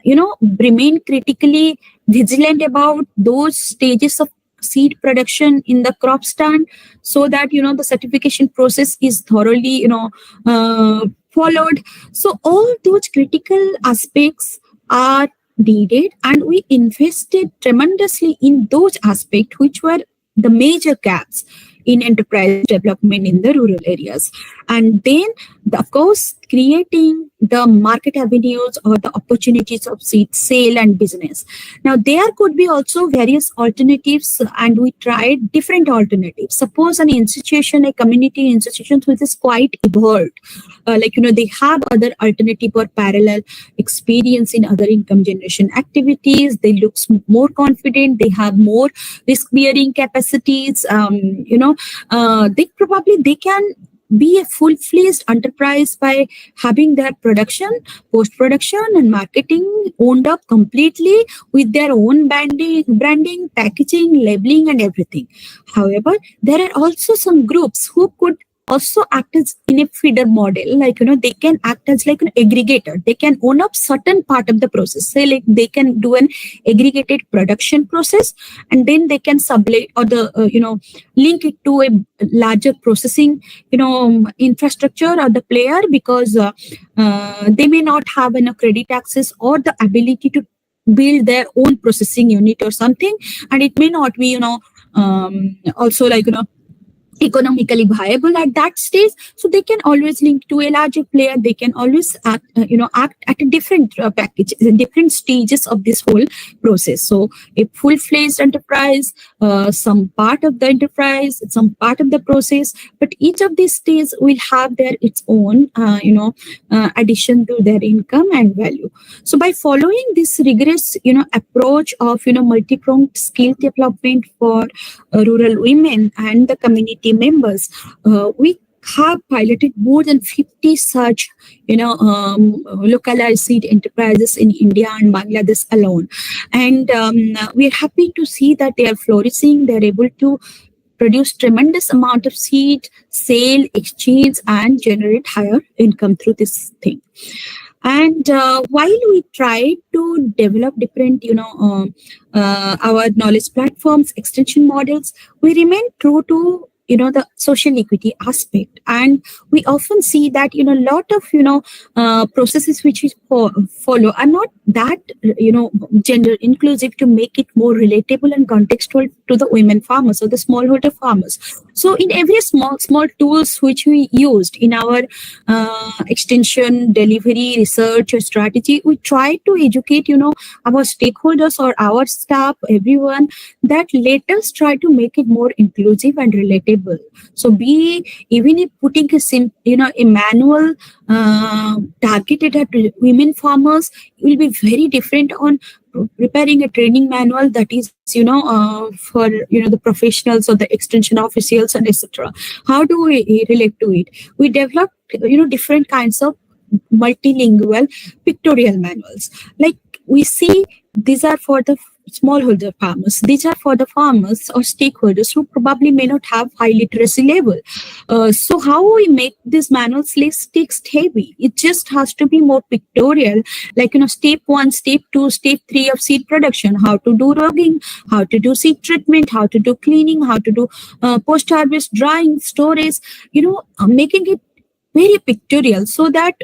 remain critically vigilant about those stages of seed production in the crop stand so that the certification process is thoroughly followed. So all those critical aspects are needed, and we invested tremendously in those aspects which were the major gaps in enterprise development in the rural areas. And then, of course, creating the market avenues or the opportunities of seed sale and business. Now, there could be also various alternatives, and we tried different alternatives. Suppose an institution, a community institution which is quite evolved, they have other alternative or parallel experience in other income generation activities. They look more confident. They have more risk-bearing capacities. They can be a full-fledged enterprise by having their production, post-production and marketing owned up completely with their own branding, packaging, labeling and everything. However, there are also some groups who could also act as in a feeder model, like, they can act as like an aggregator. They can own up certain part of the process. Say like they can do an aggregated production process, and then they can sublet or link it to a larger processing, infrastructure or the player, because they may not have enough credit access or the ability to build their own processing unit or something, and it may not be also like economically viable at that stage. So they can always link to a larger player. They can always act at a different package, different stages of this whole process. So a full-fledged enterprise, some part of the enterprise, some part of the process, but each of these stages will have its own addition to their income and value. So by following this rigorous approach of multi-pronged skill development for rural women and the community members, we have piloted more than 50 such localized seed enterprises in India and Bangladesh alone, and we are happy to see that they are flourishing. They are able to produce tremendous amount of seed, sale, exchange, and generate higher income through this thing. And while we try to develop different, our knowledge platforms, extension models, we remain true to the social equity aspect, and we often see that a lot of processes which we follow are not that gender inclusive to make it more relatable and contextual to the women farmers or the smallholder farmers. So in every small tools which we used in our extension, delivery, research or strategy, we try to educate our stakeholders or our staff, everyone, that let us try to make it more inclusive and relatable. So even if putting a manual targeted at women farmers will be very different on preparing a training manual that is for the professionals or the extension officials and etc. How do we relate to it? We developed different kinds of multilingual pictorial manuals. Like we see, these are for the smallholder farmers. These are for the farmers or stakeholders who probably may not have high literacy level. So how we make these manuals less text heavy? It just has to be more pictorial, like step 1, step 2, step 3 of seed production, how to do logging, how to do seed treatment, how to do cleaning, how to do post-harvest drying, storage, making it very pictorial, so that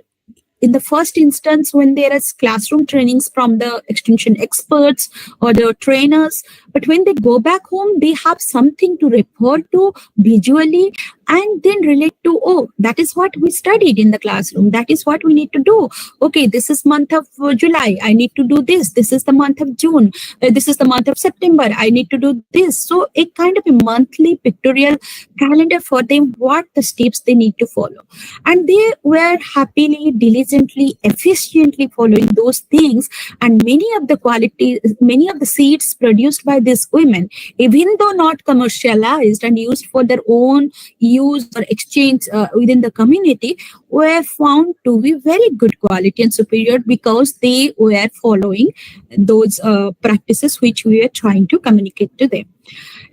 in the first instance, when there is classroom trainings from the extension experts or the trainers, but when they go back home, they have something to refer to visually and then relate to, oh, that is what we studied in the classroom. That is what we need to do. Okay, this is month of July. I need to do this. This is the month of June. This is the month of September. I need to do this. So a kind of a monthly pictorial calendar for them, what the steps they need to follow. And they were happily, diligently, efficiently following those things. And many of the seeds produced by these women, even though not commercialized and used for their own use or exchange within the community, were found to be very good quality and superior because they were following those practices which we were trying to communicate to them.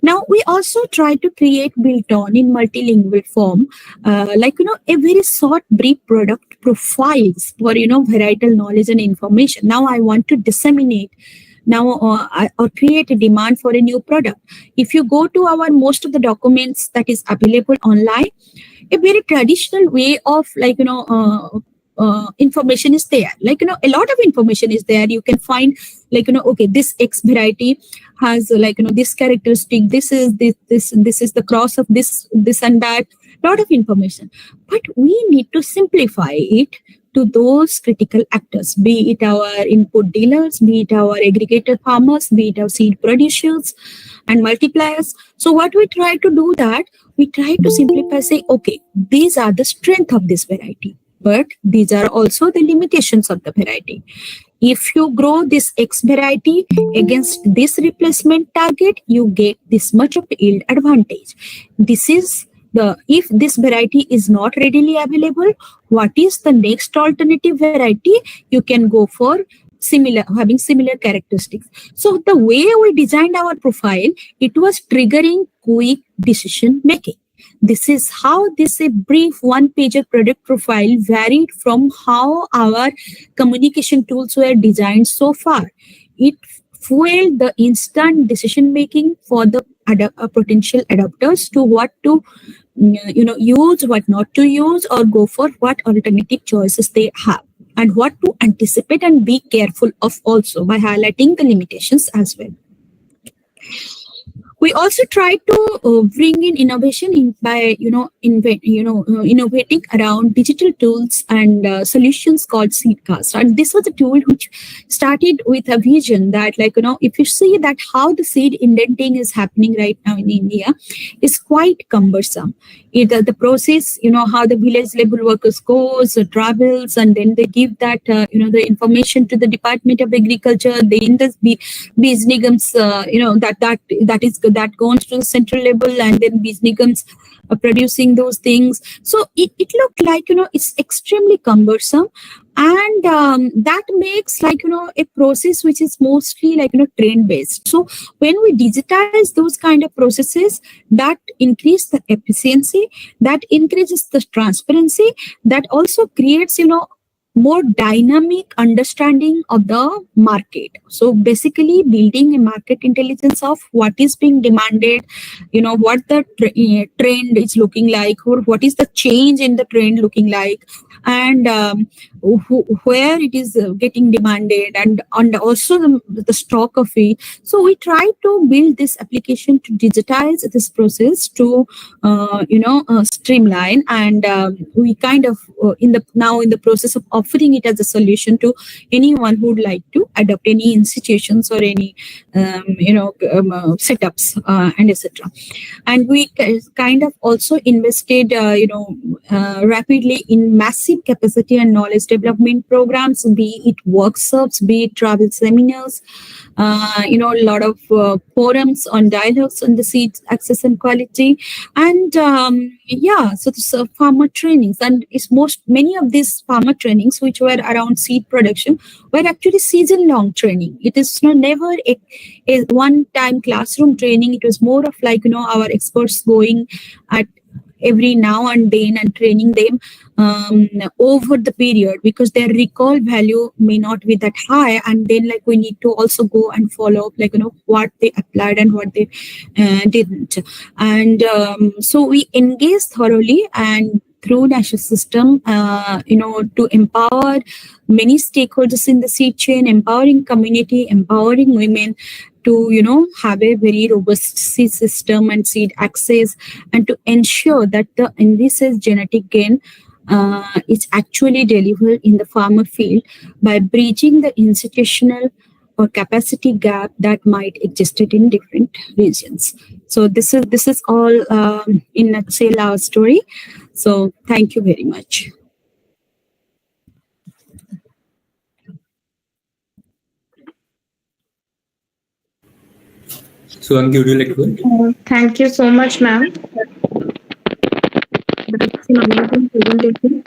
Now, we also try to create built-on in multilingual form, a very short, brief product profiles for, varietal knowledge and information. Now, I want to disseminate or create a demand for a new product. If you go to our most of the documents that is available online, a very traditional way of information is there. A lot of information is there. You can find okay, this X variety has this characteristic. This is the cross of this and that. Lot of information, but we need to simplify it to those critical actors, be it our input dealers, be it our aggregator farmers, be it our seed producers and multipliers. So what we try to do that, we try to simplify, say, okay, these are the strength of this variety, but these are also the limitations of the variety. If you grow this X variety against this replacement target, you get this much of yield advantage. If this variety is not readily available, what is the next alternative variety? You can go for having similar characteristics. So the way we designed our profile, it was triggering quick decision making. this is how this a brief one-pager product profile varied from how our communication tools were designed so far. It fueled the instant decision making for the potential adopters to what to use, what not to use, or go for what alternative choices they have, and what to anticipate and be careful of also by highlighting the limitations as well. We also try to bring in innovation by innovating around digital tools and solutions called Seedcast. And this was a tool which started with a vision that, if you see that how the seed indenting is happening right now in India is quite cumbersome. The process, how the village level workers goes, travels, and then they give that, the information to the Department of Agriculture. They in the bees nigams, that goes to the central level, and then bees nigams are producing those things. So it looked like, it's extremely cumbersome. And that makes a process which is mostly train based. So when we digitize those kind of processes, that increase the efficiency, that increases the transparency, that also creates more dynamic understanding of the market. So basically building a market intelligence of what is being demanded, what the trend is looking like, or what is the change in the trend looking like, and where it is getting demanded, and also the stock of it. So we try to build this application to digitize this process, to streamline, and we kind of now in the process of offering it as a solution to anyone who would like to adopt any institutions or any setups and etc. And we kind of also invested rapidly in massive capacity and knowledge development programs, be it workshops, be it travel seminars, a lot of forums on dialogues on the seed access and quality, and so farmer trainings. And many of these farmer trainings which were around seed production were actually season long training. It is never a one time classroom training. It was more of our experts going at every now and then and training them over the period, because their recall value may not be that high, and then we need to also go and follow up what they applied and what they didn't. And so we engaged thoroughly and through national system to empower many stakeholders in the seed chain, empowering community, empowering women to have a very robust seed system and seed access, and to ensure that the envisaged genetic gain is actually delivered in the farmer field by bridging the institutional or capacity gap that might existed in different regions. So this is all in a nutshell our story. So thank you very much. Swati, would you like to go ahead? Thank you so much, ma'am. That's an amazing presentation.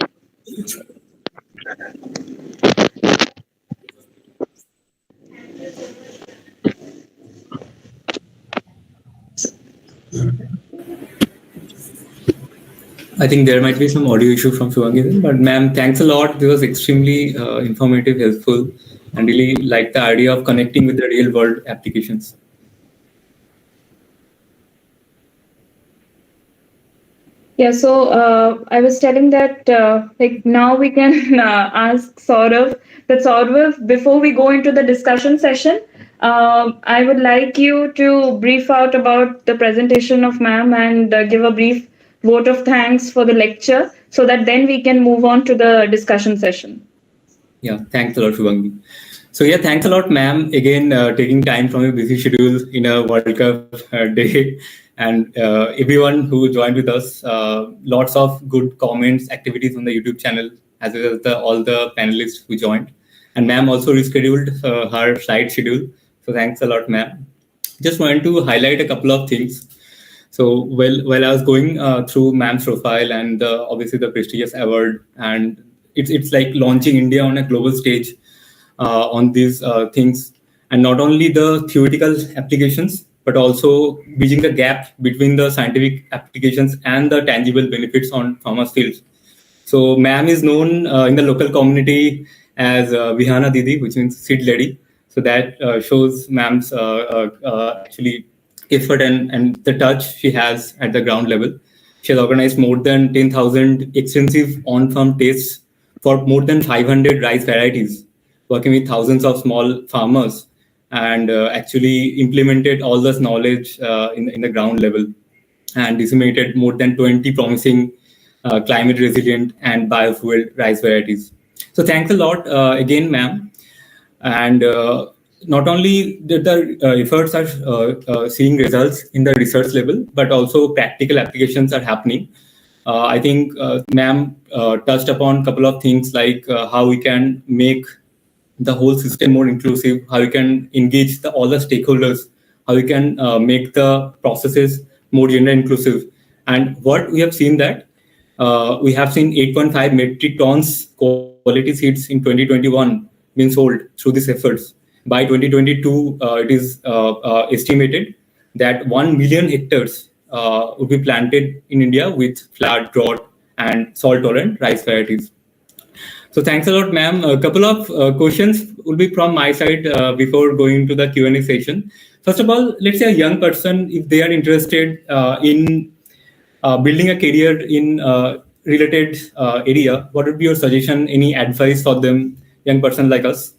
I think there might be some audio issue from Swati, but ma'am, thanks a lot. This was extremely informative, helpful, and really like the idea of connecting with the real world applications. Yeah, so I was telling that now we can ask Saurav. That Saurav, before we go into the discussion session, I would like you to brief out about the presentation of ma'am and give a brief vote of thanks for the lecture, so that then we can move on to the discussion session. Yeah, thanks a lot, Shubhangi. So yeah, thanks a lot, ma'am. Again, taking time from your busy schedule in a World Cup day, and everyone who joined with us. Lots of good comments, activities on the YouTube channel, as well as all the panelists who joined. And ma'am also rescheduled her flight schedule. So thanks a lot, ma'am. Just wanted to highlight a couple of things. So while I was going through ma'am's profile and obviously the prestigious award, and it's like launching India on a global stage on these things, and not only the theoretical applications, but also bridging the gap between the scientific applications and the tangible benefits on farmers' fields. So ma'am is known in the local community as Vihana Didi, which means seed lady. So that shows ma'am's actually effort and the touch she has at the ground level. She has organized more than 10,000 extensive on-farm tests for more than 500 rice varieties, working with thousands of small farmers, and actually implemented all this knowledge in the ground level and disseminated more than 20 promising climate resilient and biofuel rice varieties. So thanks a lot again, ma'am. And not only the efforts are seeing results in the research level, but also practical applications are happening. I think ma'am touched upon a couple of things like how we can make the whole system more inclusive, how we can engage all the stakeholders, how we can make the processes more gender inclusive. And what we have seen that we have seen 8.5 metric tons quality seeds in 2021 being sold through these efforts. By 2022, it is estimated that 1 million hectares would be planted in India with flood, drought, and salt-tolerant rice varieties. So thanks a lot, ma'am. A couple of questions will be from my side before going to the Q&A session. First of all, let's say a young person, if they are interested in building a career in related area, what would be your suggestion, any advice for them, young person like us?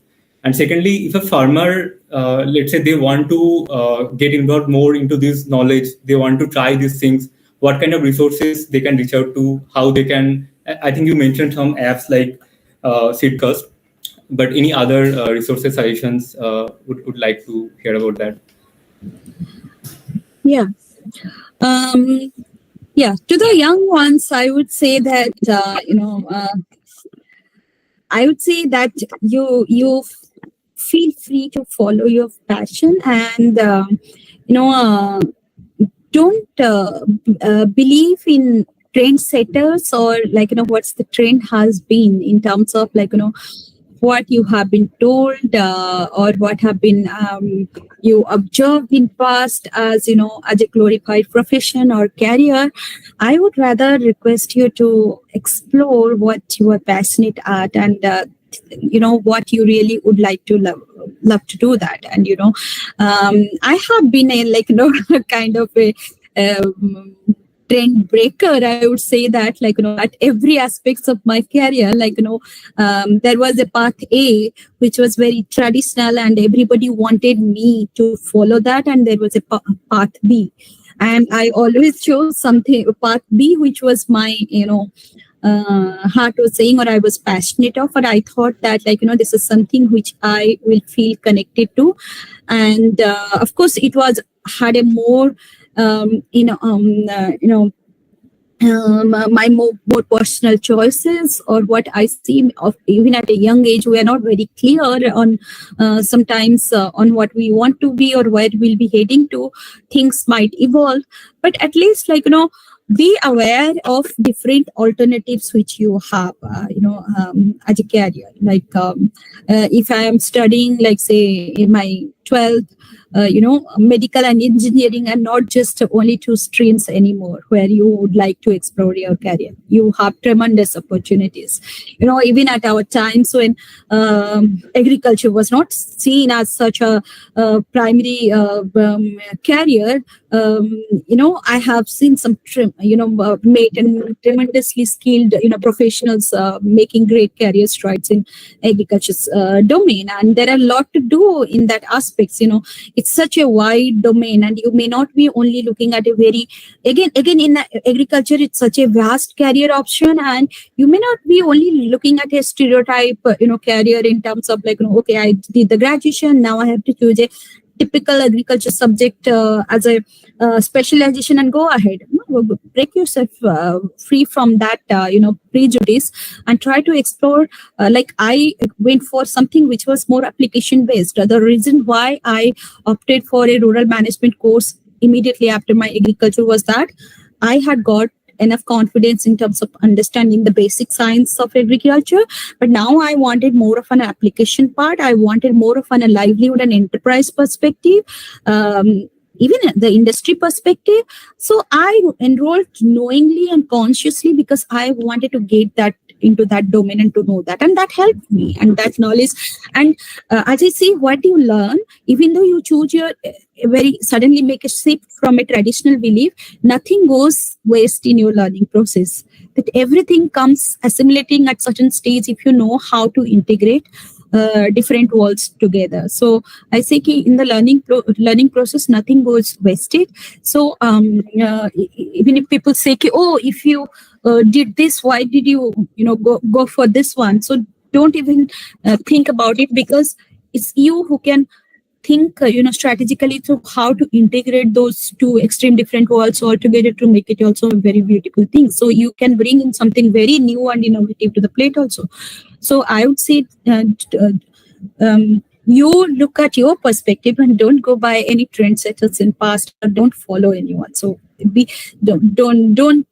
And secondly, if a farmer, let's say they want to get involved more into this knowledge, they want to try these things, what kind of resources they can reach out to, how they can, I think you mentioned some apps like Seedcast, but any other resources suggestions would like to hear about that. Yeah. Yeah, to the young ones, I would say that, I would say that you feel free to follow your passion and, don't believe in trendsetters or what's the trend has been in terms of what you have been told or what have been you observed in past as as a glorified profession or career. I would rather request you to explore what you are passionate at and what you really would like to love to do that. And I have been a kind of a trend breaker, I would say that, at every aspects of my career, there was a path A, which was very traditional and everybody wanted me to follow that. And there was a path B. And I always chose path B, which was my, heart was saying, or I was passionate of, or I thought that, this is something which I will feel connected to. And, of course, it had a more, my more personal choices or what I see of even at a young age, we are not very clear on sometimes on what we want to be or where we'll be heading to. Things might evolve, but at least be aware of different alternatives which you have, as a career. If I am studying, say in my 12th, medical and engineering are not just only two streams anymore where you would like to explore your career. You have tremendous opportunities. Even at our times when agriculture was not seen as such a primary career, I have seen some made and tremendously skilled professionals making great career strides in agriculture's domain, and there are a lot to do in that aspects. It's such a wide domain, and you may not be only looking at a very again in agriculture, it's such a vast career option, and you may not be only looking at a stereotype career in terms of okay, I did the graduation, now I have to choose a typical agriculture subject as a specialization and go ahead. Break yourself free from that prejudice and try to explore. I went for something which was more application based. The reason why I opted for a rural management course immediately after my agriculture was that I had got enough confidence in terms of understanding the basic science of agriculture, but now I wanted more of an application part. I wanted more of a livelihood and enterprise perspective. even the industry perspective. So I enrolled knowingly and consciously because I wanted to get that into that domain and to know that, and that helped me, and that knowledge. And as I say, what you learn, even though you choose your very suddenly make a shift from a traditional belief, nothing goes waste in your learning process. That everything comes assimilating at certain stage if you know how to integrate different worlds together. So I say in the learning process, nothing goes wasted. So even if people say, oh, if you did this, why did you go for this one? So don't even think about it, because it's you who can think strategically to how to integrate those two extreme different worlds all together to make it also a very beautiful thing. So you can bring in something very new and innovative to the plate also. So I would say you look at your perspective and don't go by any trendsetters in past, or don't follow anyone. So don't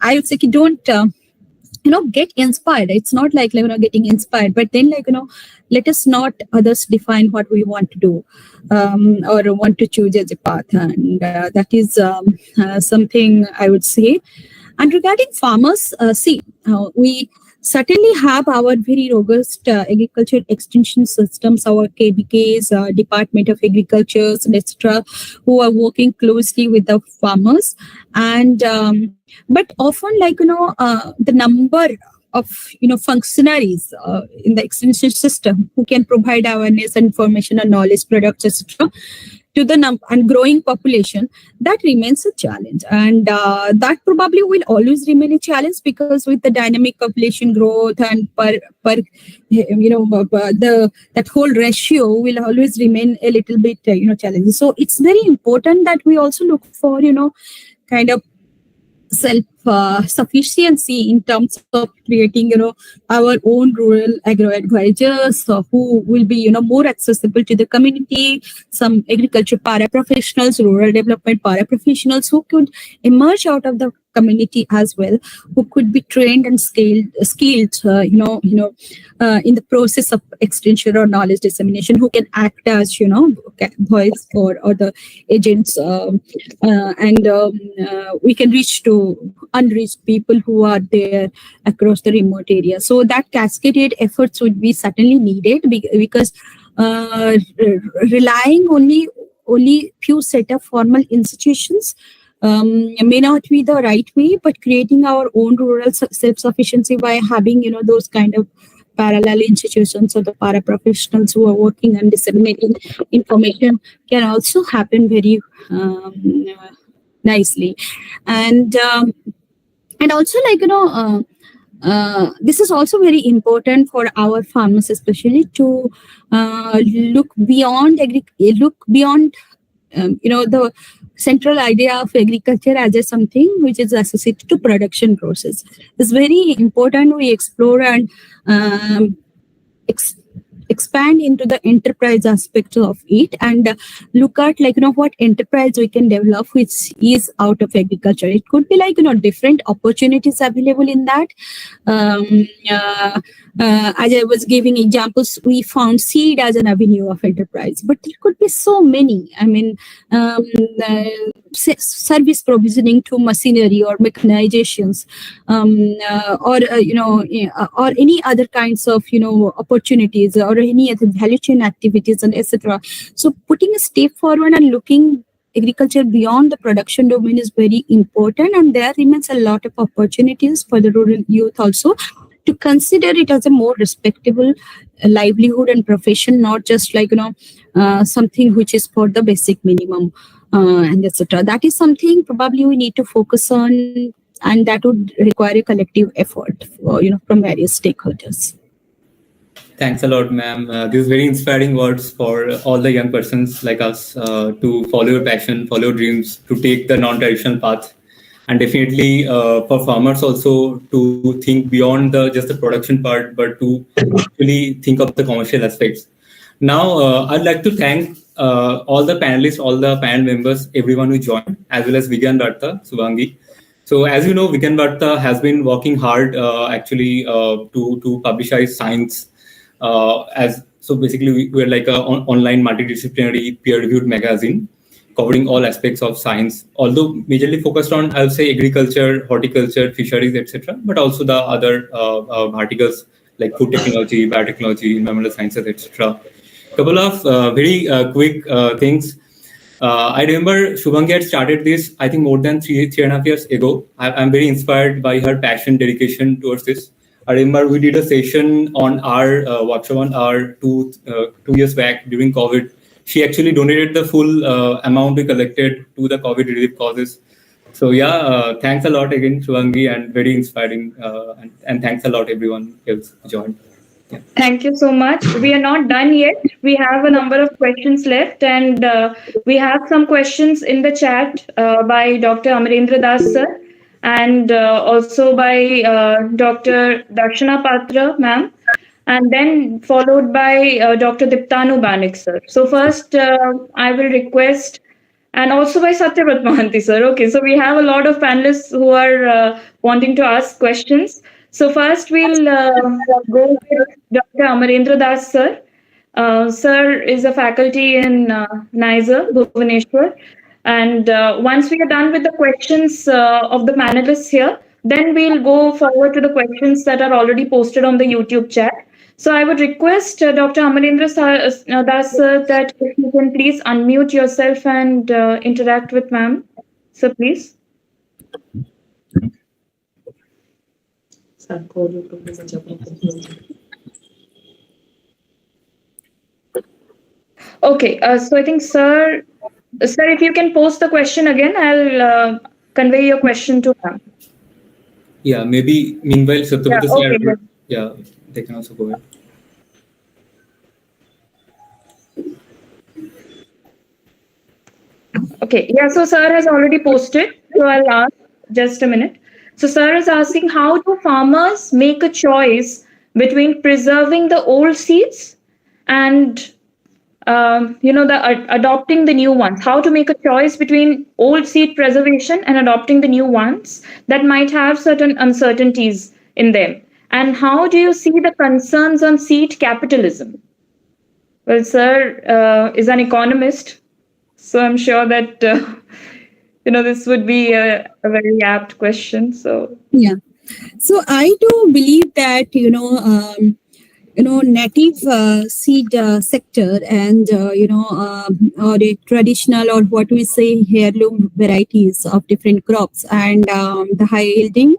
I would say don't get inspired. It's not like getting inspired, but then let us not others define what we want to do or want to choose as a path, and that is something I would say. And regarding farmers, we certainly have our very robust agriculture extension systems, our KBKs, Department of Agriculture, and etc., who are working closely with the farmers. And but often, the number of functionaries in the extension system who can provide awareness, information, and knowledge, products, etc., to the and growing population, that remains a challenge, and that probably will always remain a challenge, because with the dynamic population growth and per that whole ratio will always remain a little bit challenging. So it's very important that we also look for kind of self-sufficiency in terms of creating, our own rural agro advisors who will be, more accessible to the community. Some agriculture para-professionals, rural development para-professionals who could emerge out of the community as well, who could be trained and skilled, in the process of extension or knowledge dissemination, who can act as, voice or the agents, and we can reach to unreached people who are there across the remote area. So that cascaded efforts would be certainly needed, because relying only few set of formal institutions may not be the right way, but creating our own rural self-sufficiency by having those kind of parallel institutions or the para-professionals who are working and disseminating information can also happen very nicely. And also this is also very important for our farmers, especially to look beyond the central idea of agriculture as something which is associated to production process. It's very important we explore and expand into the enterprise aspect of it, and look at what enterprise we can develop which is out of agriculture. It could be different opportunities available in that. As I was giving examples, we found seed as an avenue of enterprise, but there could be so many. I mean, service provisioning to machinery or mechanizations, or any other kinds of opportunities, or any other value chain activities, and etc. So putting a step forward and looking agriculture beyond the production domain is very important, and there remains a lot of opportunities for the rural youth also to consider it as a more respectable livelihood and profession, not just something which is for the basic minimum, and etc. That is something probably we need to focus on, and that would require a collective effort from various stakeholders. Thanks a lot, ma'am. This is very inspiring words for all the young persons like us to follow your passion, follow your dreams, to take the non-traditional path, and definitely for farmers also to think beyond just the production part, but to actually think of the commercial aspects. Now, I'd like to thank all the panelists, all the panel members, everyone who joined, as well as Vigyan Varta, Suvangi. So, as you know, Vigyan Varta has been working hard actually to publicize science. So basically, we're like an online multidisciplinary peer-reviewed magazine. covering all aspects of science, although majorly focused on, I'll say, agriculture, horticulture, fisheries, etc., but also the other articles like food technology, biotechnology, environmental sciences, etc. Couple of very quick things. I remember Shubhangi had started this, I think, more than three and a half years ago. I'm very inspired by her passion, dedication towards this. I remember we did a session on our workshop on our 2 years back during COVID. She actually donated the full amount we collected to the COVID relief causes. So yeah, thanks a lot again, Shubhangi, and very inspiring. And thanks a lot, everyone else who joined. Yeah. Thank you so much. We are not done yet. We have a number of questions left, and we have some questions in the chat by Dr. Amarendra Das sir, and also by Dr. Darshana Patra ma'am, and then followed by Dr. Diptanu Banik sir. So first, I will request, and also by Satyavrat Mohanty sir. Okay, so we have a lot of panelists who are wanting to ask questions. So first we'll go with Dr. Amarendra Das sir. Sir is a faculty in NISER, Bhubaneswar. And once we are done with the questions of the panelists here, then we'll go forward to the questions that are already posted on the YouTube chat. So I would request Dr. Amarendra Das sir that if you can please unmute yourself and interact with ma'am. So please. Okay, so I think, sir, if you can post the question again, I'll convey your question to ma'am. Yeah, maybe meanwhile, Satyavrat okay, sir, yeah, they can also go ahead. Okay, yeah, so sir has already posted, so I'll ask just a minute. So sir is asking, how do farmers make a choice between preserving the old seeds and adopting the new ones? How to make a choice between old seed preservation and adopting the new ones that might have certain uncertainties in them? And how do you see the concerns on seed capitalism? Well, sir is an economist, so I'm sure that this would be a very apt question. So yeah, so I do believe that native seed sector and or a traditional, or what we say, heirloom varieties of different crops, and the high yielding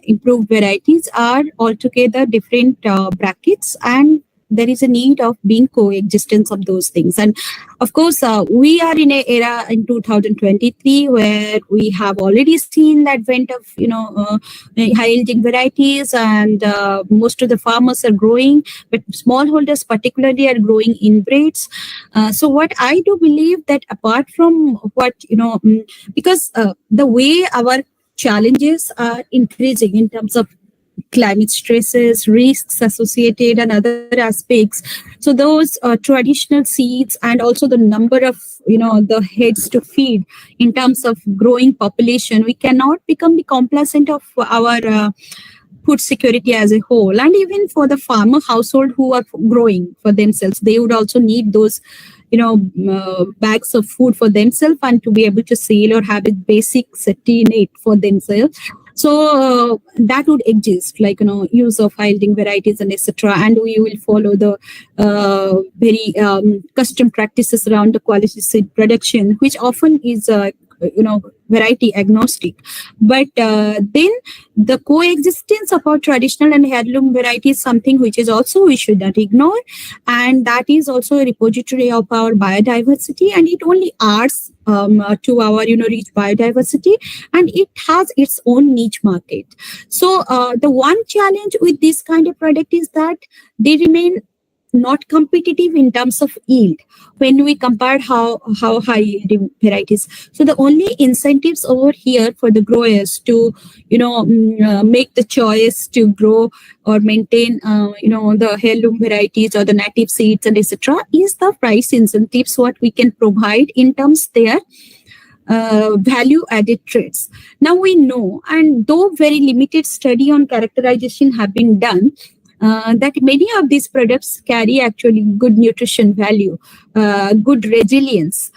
improved varieties are altogether different brackets, and there is a need of being coexistence of those things. And of course, we are in an era in 2023 where we have already seen the advent of high yielding varieties, and most of the farmers are growing, but smallholders particularly are growing inbreds. So what I do believe that apart from what because the way our challenges are increasing in terms of climate stresses, risks associated, and other aspects. So those traditional seeds, and also the number of the heads to feed in terms of growing population, we cannot become the complacent of our food security as a whole. And even for the farmer household who are growing for themselves, they would also need those bags of food for themselves and to be able to sell or have a basic safety net for themselves. So that would exist, like use of high yielding varieties and etc. And we will follow the very custom practices around the quality seed production, which often is variety agnostic. But then the coexistence of our traditional and heirloom variety is something which is also we should not ignore, and that is also a repository of our biodiversity, and it only adds to our rich biodiversity, and it has its own niche market. So the one challenge with this kind of product is that they remain not competitive in terms of yield when we compare how high yielding varieties. So the only incentives over here for the growers to make the choice to grow or maintain the heirloom varieties or the native seeds and etc. is the price incentives what we can provide in terms their value added traits. Now we know, and though very limited study on characterization have been done, that many of these products carry actually good nutrition value, good resilience,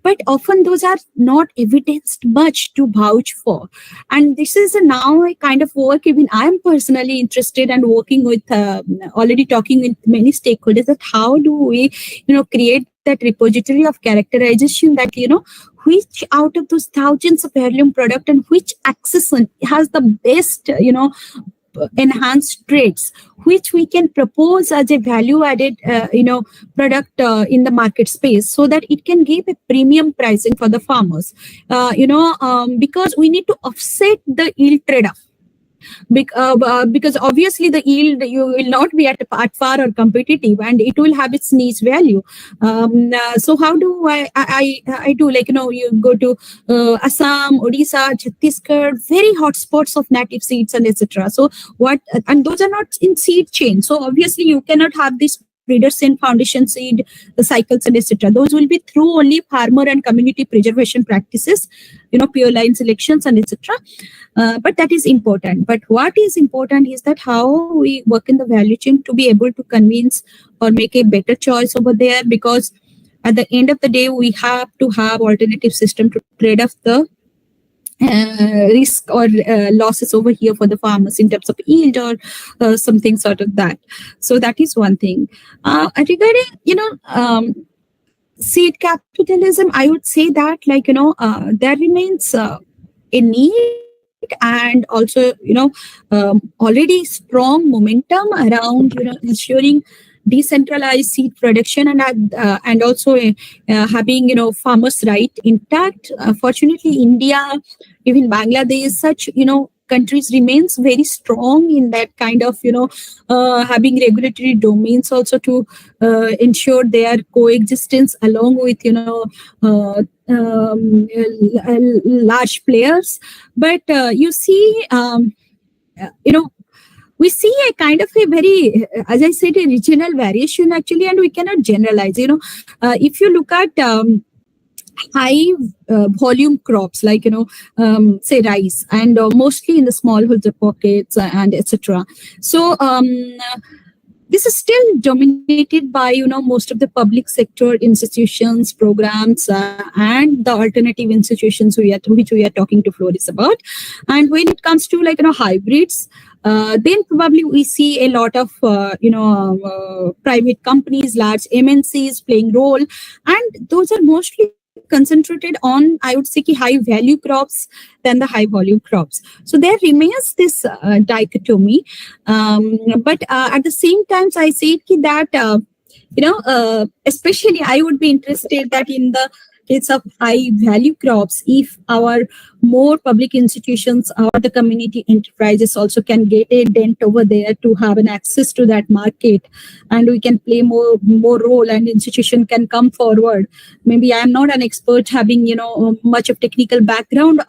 but often those are not evidenced much to vouch for. And this is now a kind of work even I am personally interested and working with, already talking with many stakeholders, that how do we, create that repository of characterization that, which out of those thousands of heirloom product and which accession has the best, enhanced traits, which we can propose as a value added product in the market space, so that it can give a premium pricing for the farmers, because we need to offset the yield trade-off. Because obviously the yield, you will not be at par or competitive, and it will have its niche value. So how do I do, like, you go to Assam, Odisha, Chhattisgarh, very hot spots of native seeds and etc. So and those are not in seed chain. So obviously you cannot have this breeders and foundation seed cycles and etc. Those will be through only farmer and community preservation practices, pure line selections and etc. But that is important. But what is important is that how we work in the value chain to be able to convince or make a better choice over there, because at the end of the day, we have to have alternative system to trade off the risk or losses over here for the farmers in terms of yield or something sort of that. So that is one thing. Regarding, seed capitalism, I would say that, like, there remains a need, and also, already strong momentum around, ensuring decentralized seed production and also having, farmers' right intact. Fortunately, India, even Bangladesh, such, countries remains very strong in that kind of, having regulatory domains also to ensure their coexistence along with, large players. But you see, we see a kind of a very, as I said, a regional variation actually, and we cannot generalize. If you look at high volume crops like, say rice, and mostly in the smallholder pockets and etc. So this is still dominated by, most of the public sector institutions, programs, and the alternative institutions which we are talking to Floris about. And when it comes to, like, hybrids, then probably we see a lot of, private companies, large MNCs playing role. And those are mostly concentrated on, I would say, high value crops than the high volume crops. So there remains this dichotomy. But at the same time, I say that, especially I would be interested that in the case of high value crops, if our more public institutions or the community enterprises also can get a dent over there to have an access to that market, and we can play more role, and institution can come forward. Maybe I am not an expert having, much of technical background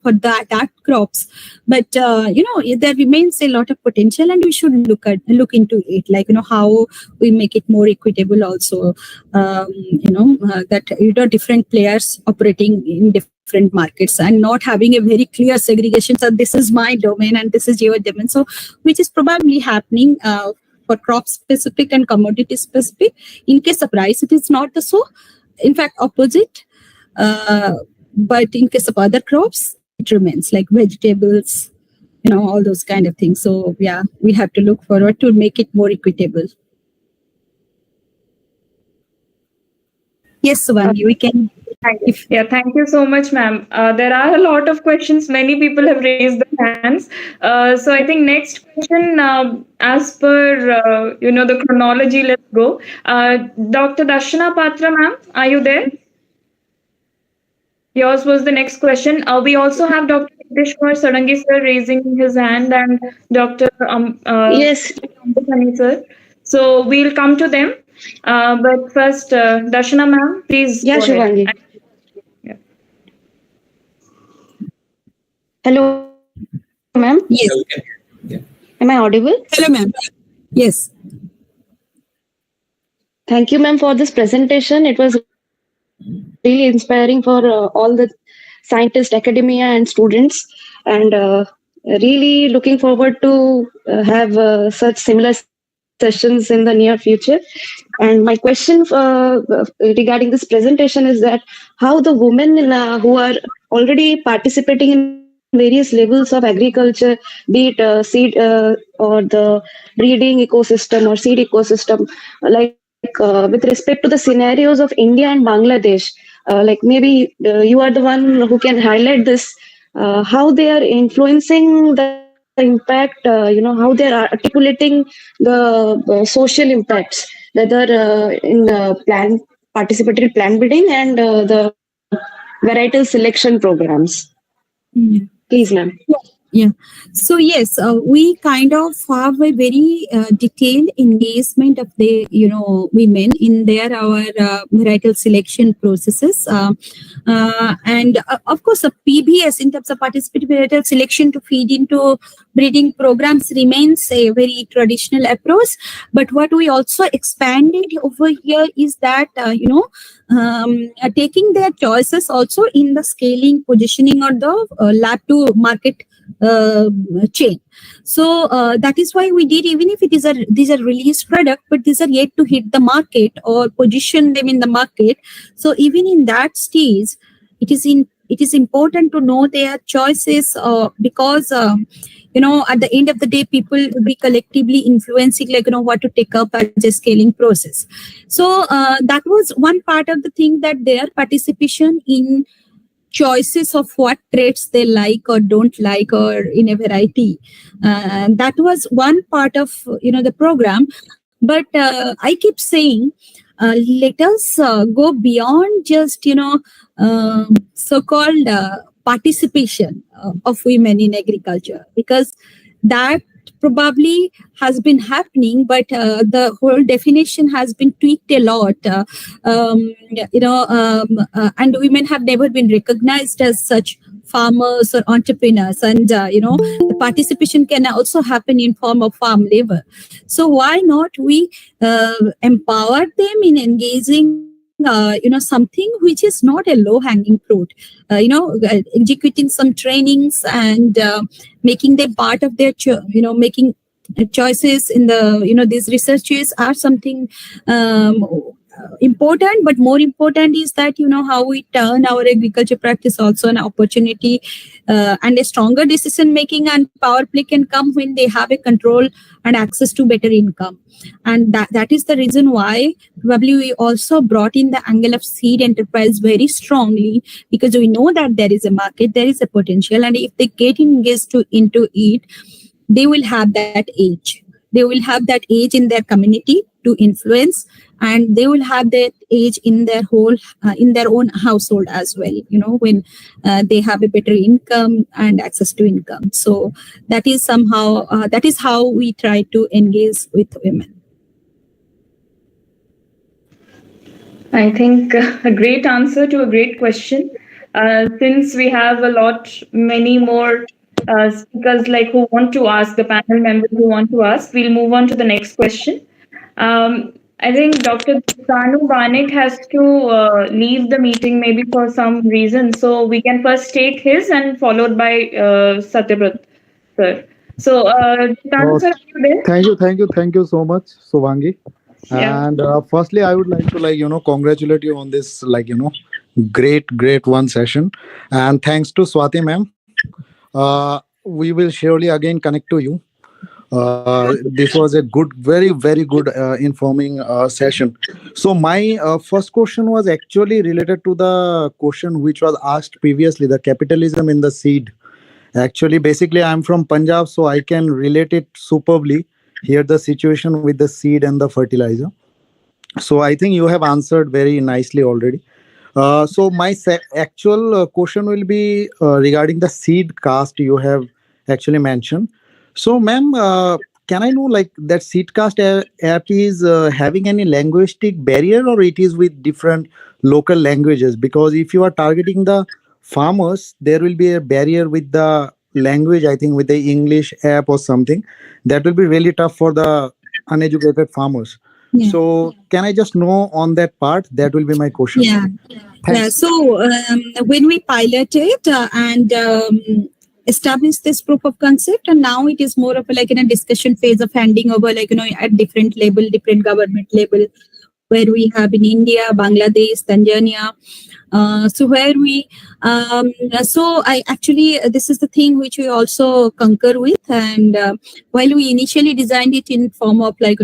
for that crops, but there remains a lot of potential, and we should look into it, like, how we make it more equitable also. That different players operating in different markets and not having a very clear segregation. So this is my domain and this is your domain. So which is probably happening for crop specific and commodity specific. In case of rice, it is not so. In fact, opposite. But in case of other crops, it remains like vegetables, all those kind of things. So yeah, we have to look forward to make it more equitable. Yes, Swati, we can. Thank you so much, ma'am. There are a lot of questions. Many people have raised their hands. So I think next question, as per the chronology, let's go. Dr. Darshana Patra, ma'am, are you there? Yours was the next question. We also have Dr. Kumar Sarangi sir raising his hand, and Dr. Yes. Sir. So we'll come to them. But first, Darshana ma'am, please. Yeah, Shivangi. Yeah. Hello, ma'am. Yes. Yeah. Am I audible? Hello, ma'am. Yes. Thank you, ma'am, for this presentation. It was really inspiring for all the scientists, academia, and students, and really looking forward to have such similar sessions in the near future. And my question regarding this presentation is that how the women who are already participating in various levels of agriculture, be it seed or the breeding ecosystem or seed ecosystem, with respect to the scenarios of India and Bangladesh, maybe you are the one who can highlight this, how they are influencing the impact, how they are articulating the social impacts, whether in participatory plant breeding and the varietal selection programs. Please, ma'am. Yeah. So yes, we kind of have a very detailed engagement of the women in our varietal selection processes, and of course, a PBS in terms of participative varietal selection to feed into breeding programs remains a very traditional approach. But what we also expanded over here is that taking their choices also in the scaling, positioning, or the lab to market chain. So that is why we did, even if these are released product, but these are yet to hit the market or position them in the market. So even in that stage, it is important to know their choices, because at the end of the day, people will be collectively influencing what to take up as a scaling process. So that was one part of the thing, that their participation in choices of what traits they like or don't like, or in a variety. That was one part of the program. But I keep saying, let us go beyond just so-called participation of women in agriculture, because that probably has been happening, but the whole definition has been tweaked a lot, and women have never been recognized as such farmers or entrepreneurs, and the participation can also happen in form of farm labor. So why not we empower them in engaging something which is not a low-hanging fruit, executing some trainings and making them part of their making choices in the these researches are something important. But more important is that how we turn our agriculture practice also an opportunity, and a stronger decision making and power play can come when they have a control and access to better income. And that is the reason why probably we also brought in the angle of seed enterprise very strongly, because we know that there is a market, there is a potential, and if they get engaged into it, they will have that edge. They will have that edge in their community to influence, and they will have that edge in their in their own household as well, when they have a better income and access to income. So that is how we try to engage with women. I think a great answer to a great question. Since we have many more speakers who want to ask, the panel members who want to ask, we'll move on to the next question. I think Dr. Sanu Banik has to leave the meeting maybe for some reason. So we can first take his and followed by Satyabrat sir. So Sanu sir, are you there? Thank you so much, Suvangi. Yeah. And firstly, I would like to congratulate you on this great one session. And thanks to Swati ma'am. We will surely again connect to you. This was a very good informing session. So my first question was actually related to the question which was asked previously, the capitalism in the seed. Actually, basically, I'm from Punjab, so I can relate it superbly here, the situation with the seed and the fertilizer. So I think you have answered very nicely already. So my actual question will be regarding the seed caste you have actually mentioned. So ma'am, can I know that seed caste app is having any linguistic barrier, or it is with different local languages? Because if you are targeting the farmers, there will be a barrier with the language, I think with the English app or something. That will be really tough for the uneducated farmers. Yeah. So can I just know on that part? That will be my question. Yeah. Thanks. Yeah. So when we piloted and established this proof of concept, and now it is more of a, like in a discussion phase of handing over, like at different level, different government level, where we have in India, Bangladesh, Tanzania. So where we, so I actually, this is the thing which we also concur with. And while we initially designed it in form of like,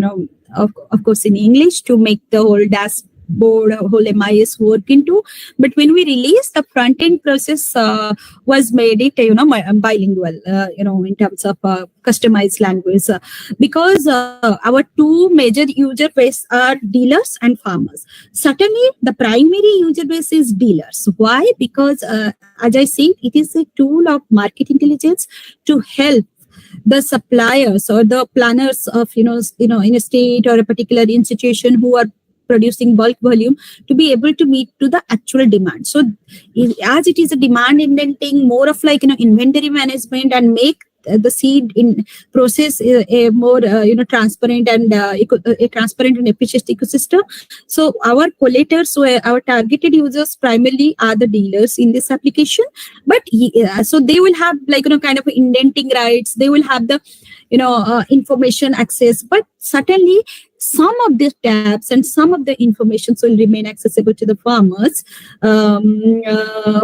of course in English to make the whole dashboard, whole MIS work into, but when we released the front end process was made it, bilingual, in terms of customized language, because our two major user base are dealers and farmers. Certainly, the primary user base is dealers. Why? Because as I said, it is a tool of market intelligence to help the suppliers or the planners of in a state or a particular institution who are producing bulk volume to be able to meet to the actual demand. So as it is a demand indenting, more of like inventory management, and make the seed in process a more transparent and a transparent and efficient ecosystem. So our collators, so our targeted users primarily are the dealers in this application, but so they will have like kind of indenting rights, they will have the information access, but certainly some of the tabs and some of the information will remain accessible to the farmers,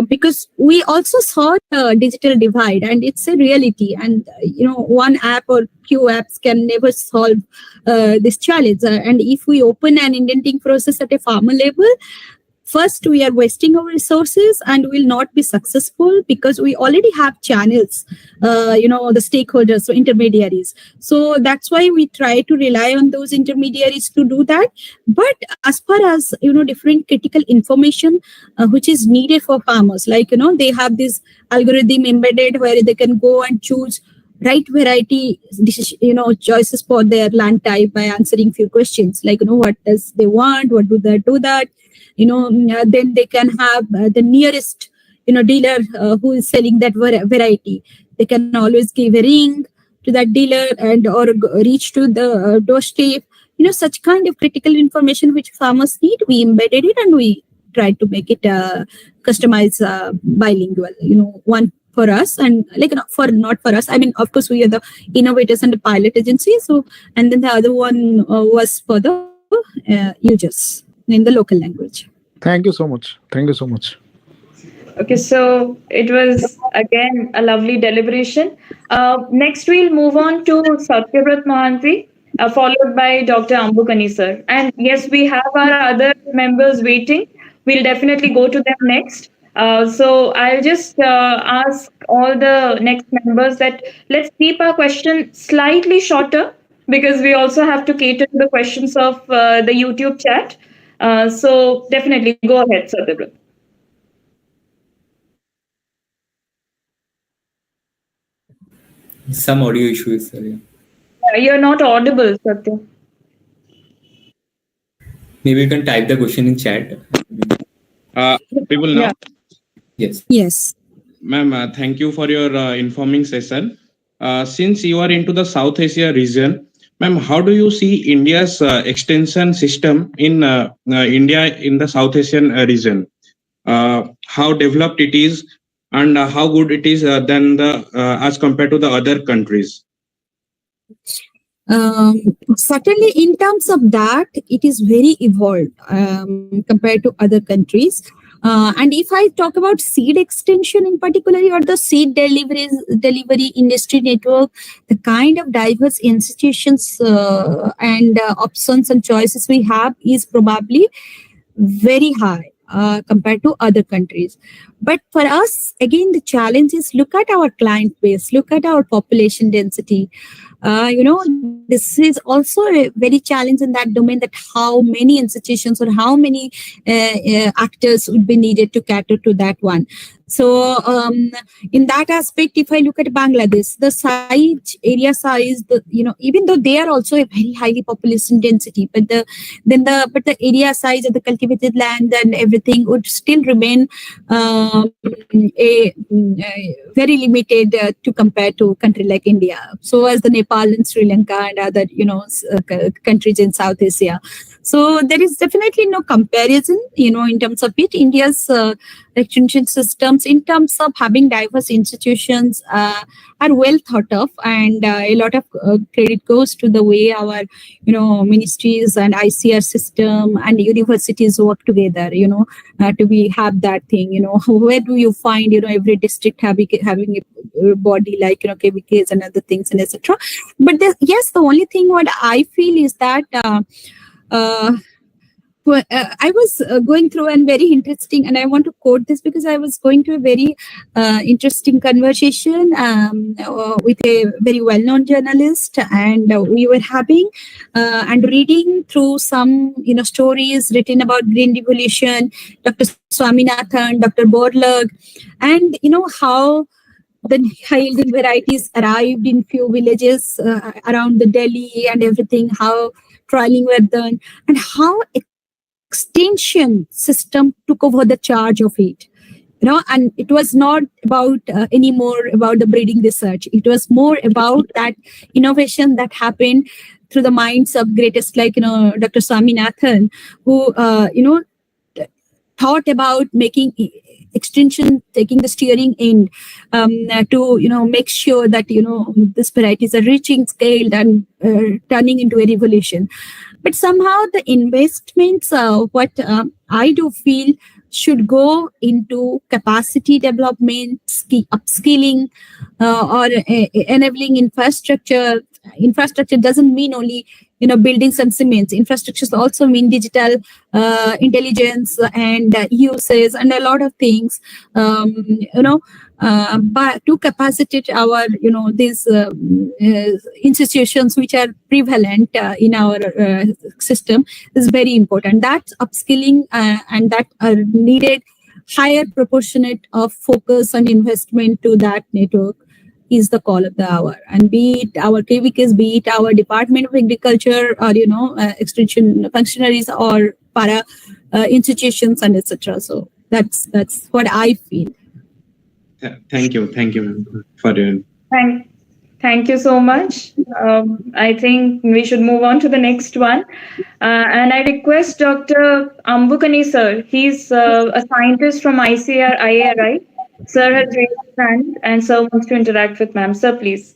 because we also saw the digital divide, and it's a reality. And one app or few apps can never solve this challenge. And if we open an indenting process at a farmer level, first, we are wasting our resources and will not be successful, because we already have channels, the stakeholders, so intermediaries. So that's why we try to rely on those intermediaries to do that. But as far as, different critical information which is needed for farmers, like, they have this algorithm embedded where they can go and choose right variety, choices for their land type by answering few questions, like, what does they want, what do they do that. Then they can have the nearest, dealer who is selling that variety. They can always give a ring to that dealer and or reach to the doorstep. Such kind of critical information which farmers need, we embedded it and we tried to make it customized bilingual. One for us and like not for us. I mean, of course, we are the innovators and the pilot agency. So, and then the other one was for the users in the local language. Thank you so much. Thank you so much. Okay, so it was again a lovely deliberation. Next, we'll move on to Satyabrat Mohanty, followed by Dr. Ambukani sir. And yes, we have our other members waiting. We'll definitely go to them next. So I'll just ask all the next members that let's keep our question slightly shorter, because we also have to cater to the questions of the YouTube chat. So definitely go ahead, Satyabrat. Some audio issues. You're not audible, Satya. Maybe you can type the question in chat. People now. Yes. Yes. Ma'am, thank you for your informing session. Since you are into the South Asia region, ma'am, how do you see India's extension system in India in the South Asian region? How developed it is, and how good it is than the as compared to the other countries? Certainly, in terms of that, it is very evolved compared to other countries. And if I talk about seed extension in particular, or the seed delivery industry network, the kind of diverse institutions and options and choices we have is probably very high compared to other countries. But for us, again, the challenge is look at our client base, look at our population density. This is also a very challenge in that domain, that how many institutions or how many actors would be needed to cater to that one. So in that aspect, if I look at Bangladesh, the area size, even though they are also a very highly population density, but the area size of the cultivated land and everything would still remain a very limited to compare to a country like India. So as the Nepal and Sri Lanka and other countries in South Asia. So there is definitely no comparison, in terms of it. India's extension systems, in terms of having diverse institutions, are well thought of, and a lot of credit goes to the way our, ministries and ICR system and universities work together, to have that thing, where do you find, every district having a body like, KVKs and other things and etc. But yes, the only thing what I feel is that I was going through and very interesting, and I want to quote this because I was going to a very interesting conversation with a very well-known journalist, and we were having and reading through some stories written about green revolution, Dr. Swaminathan, Dr. Borlaug, and how the high-yielding varieties arrived in few villages around the Delhi and everything, how trialing were done, and how extension system took over the charge of it. And it was not about anymore about the breeding research. It was more about that innovation that happened through the minds of greatest, like, Dr. Swaminathan, who, thought about making extension, taking the steering end to make sure that these varieties are reaching scale and turning into a revolution. But somehow the investments, what I do feel should go into capacity development, upskilling, or enabling infrastructure. Infrastructure doesn't mean only building some cements. Infrastructures also mean digital intelligence and uses and a lot of things. But to capacitate our these institutions which are prevalent in our system is very important. That upskilling and that are needed higher proportionate of focus and investment to that network is the call of the hour. And be it our KVKs, be it our Department of Agriculture, or extension functionaries or para institutions and etc. So that's what I feel. Thank you ma'am, for your. Thank you so much. I think we should move on to the next one. And I request Dr. Ambukani sir. He's a scientist from IRRI. Sir has raised his hand and sir wants to interact with ma'am. Sir, please.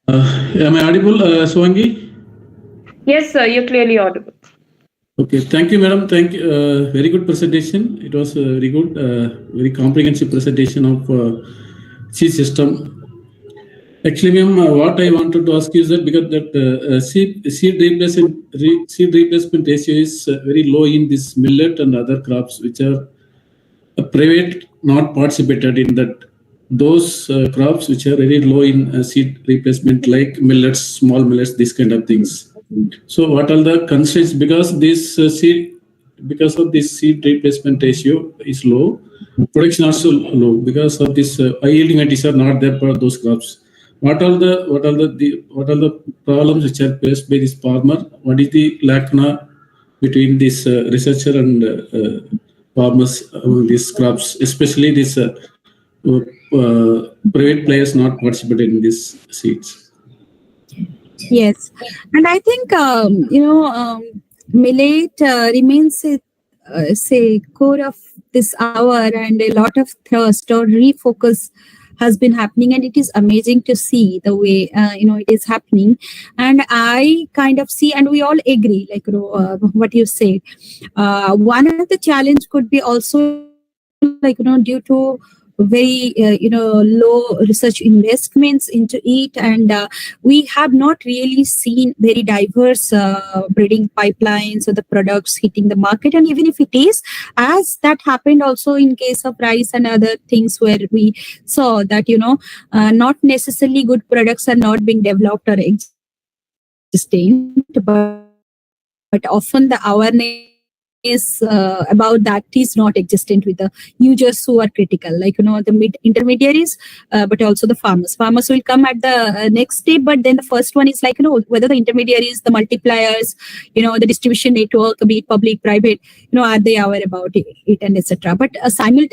Am I audible, Swangi? Yes, sir, you're clearly audible. Okay, thank you, madam. Thank you. Very good presentation. It was very good, very comprehensive presentation of seed system. Actually, ma'am, what I wanted to ask is that because that seed replacement ratio is very low in this millet and other crops, which are private, not participated in that. Those crops which are very low in seed replacement, like millets, small millets, these kind of things. So, what are the constraints? Because because of this seed replacement ratio is low, production also low. Because of this high yielding varieties are not there for those crops. What are the problems which are faced by this farmer? What is the lacuna between this researcher and farmers among these crops, especially this private players not participating in these seeds? Yes, and I think millet remains say core of this hour, and a lot of thirst or refocus has been happening, and it is amazing to see the way it is happening. And I kind of see, and we all agree, like what you said. One of the challenge could be also due to very low research investments into it, and we have not really seen very diverse breeding pipelines or the products hitting the market. And even if it is, as that happened also in case of rice and other things, where we saw that not necessarily good products are not being developed or existing, but often the awareness about that is not existent with the users who are critical, like the intermediaries, but also the farmers. Farmers will come at the next step, but then the first one is like whether the intermediaries, the multipliers, the distribution network, be it public, private, are they aware about it and etc. But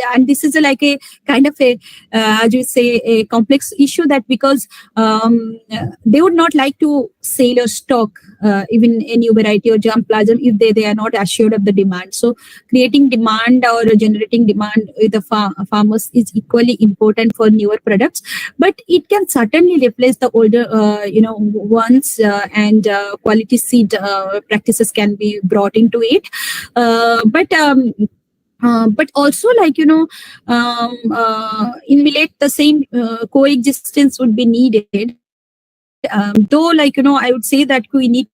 and this is like a kind of a as you say, a complex issue, that because they would not like to sell or stock even a new variety or germplasm if they are not assured of the demand. So creating demand or generating demand with the farmers is equally important for newer products, but it can certainly replace the older ones, and quality seed practices can be brought into it, but also in millet the same coexistence would be needed, though I would say that we need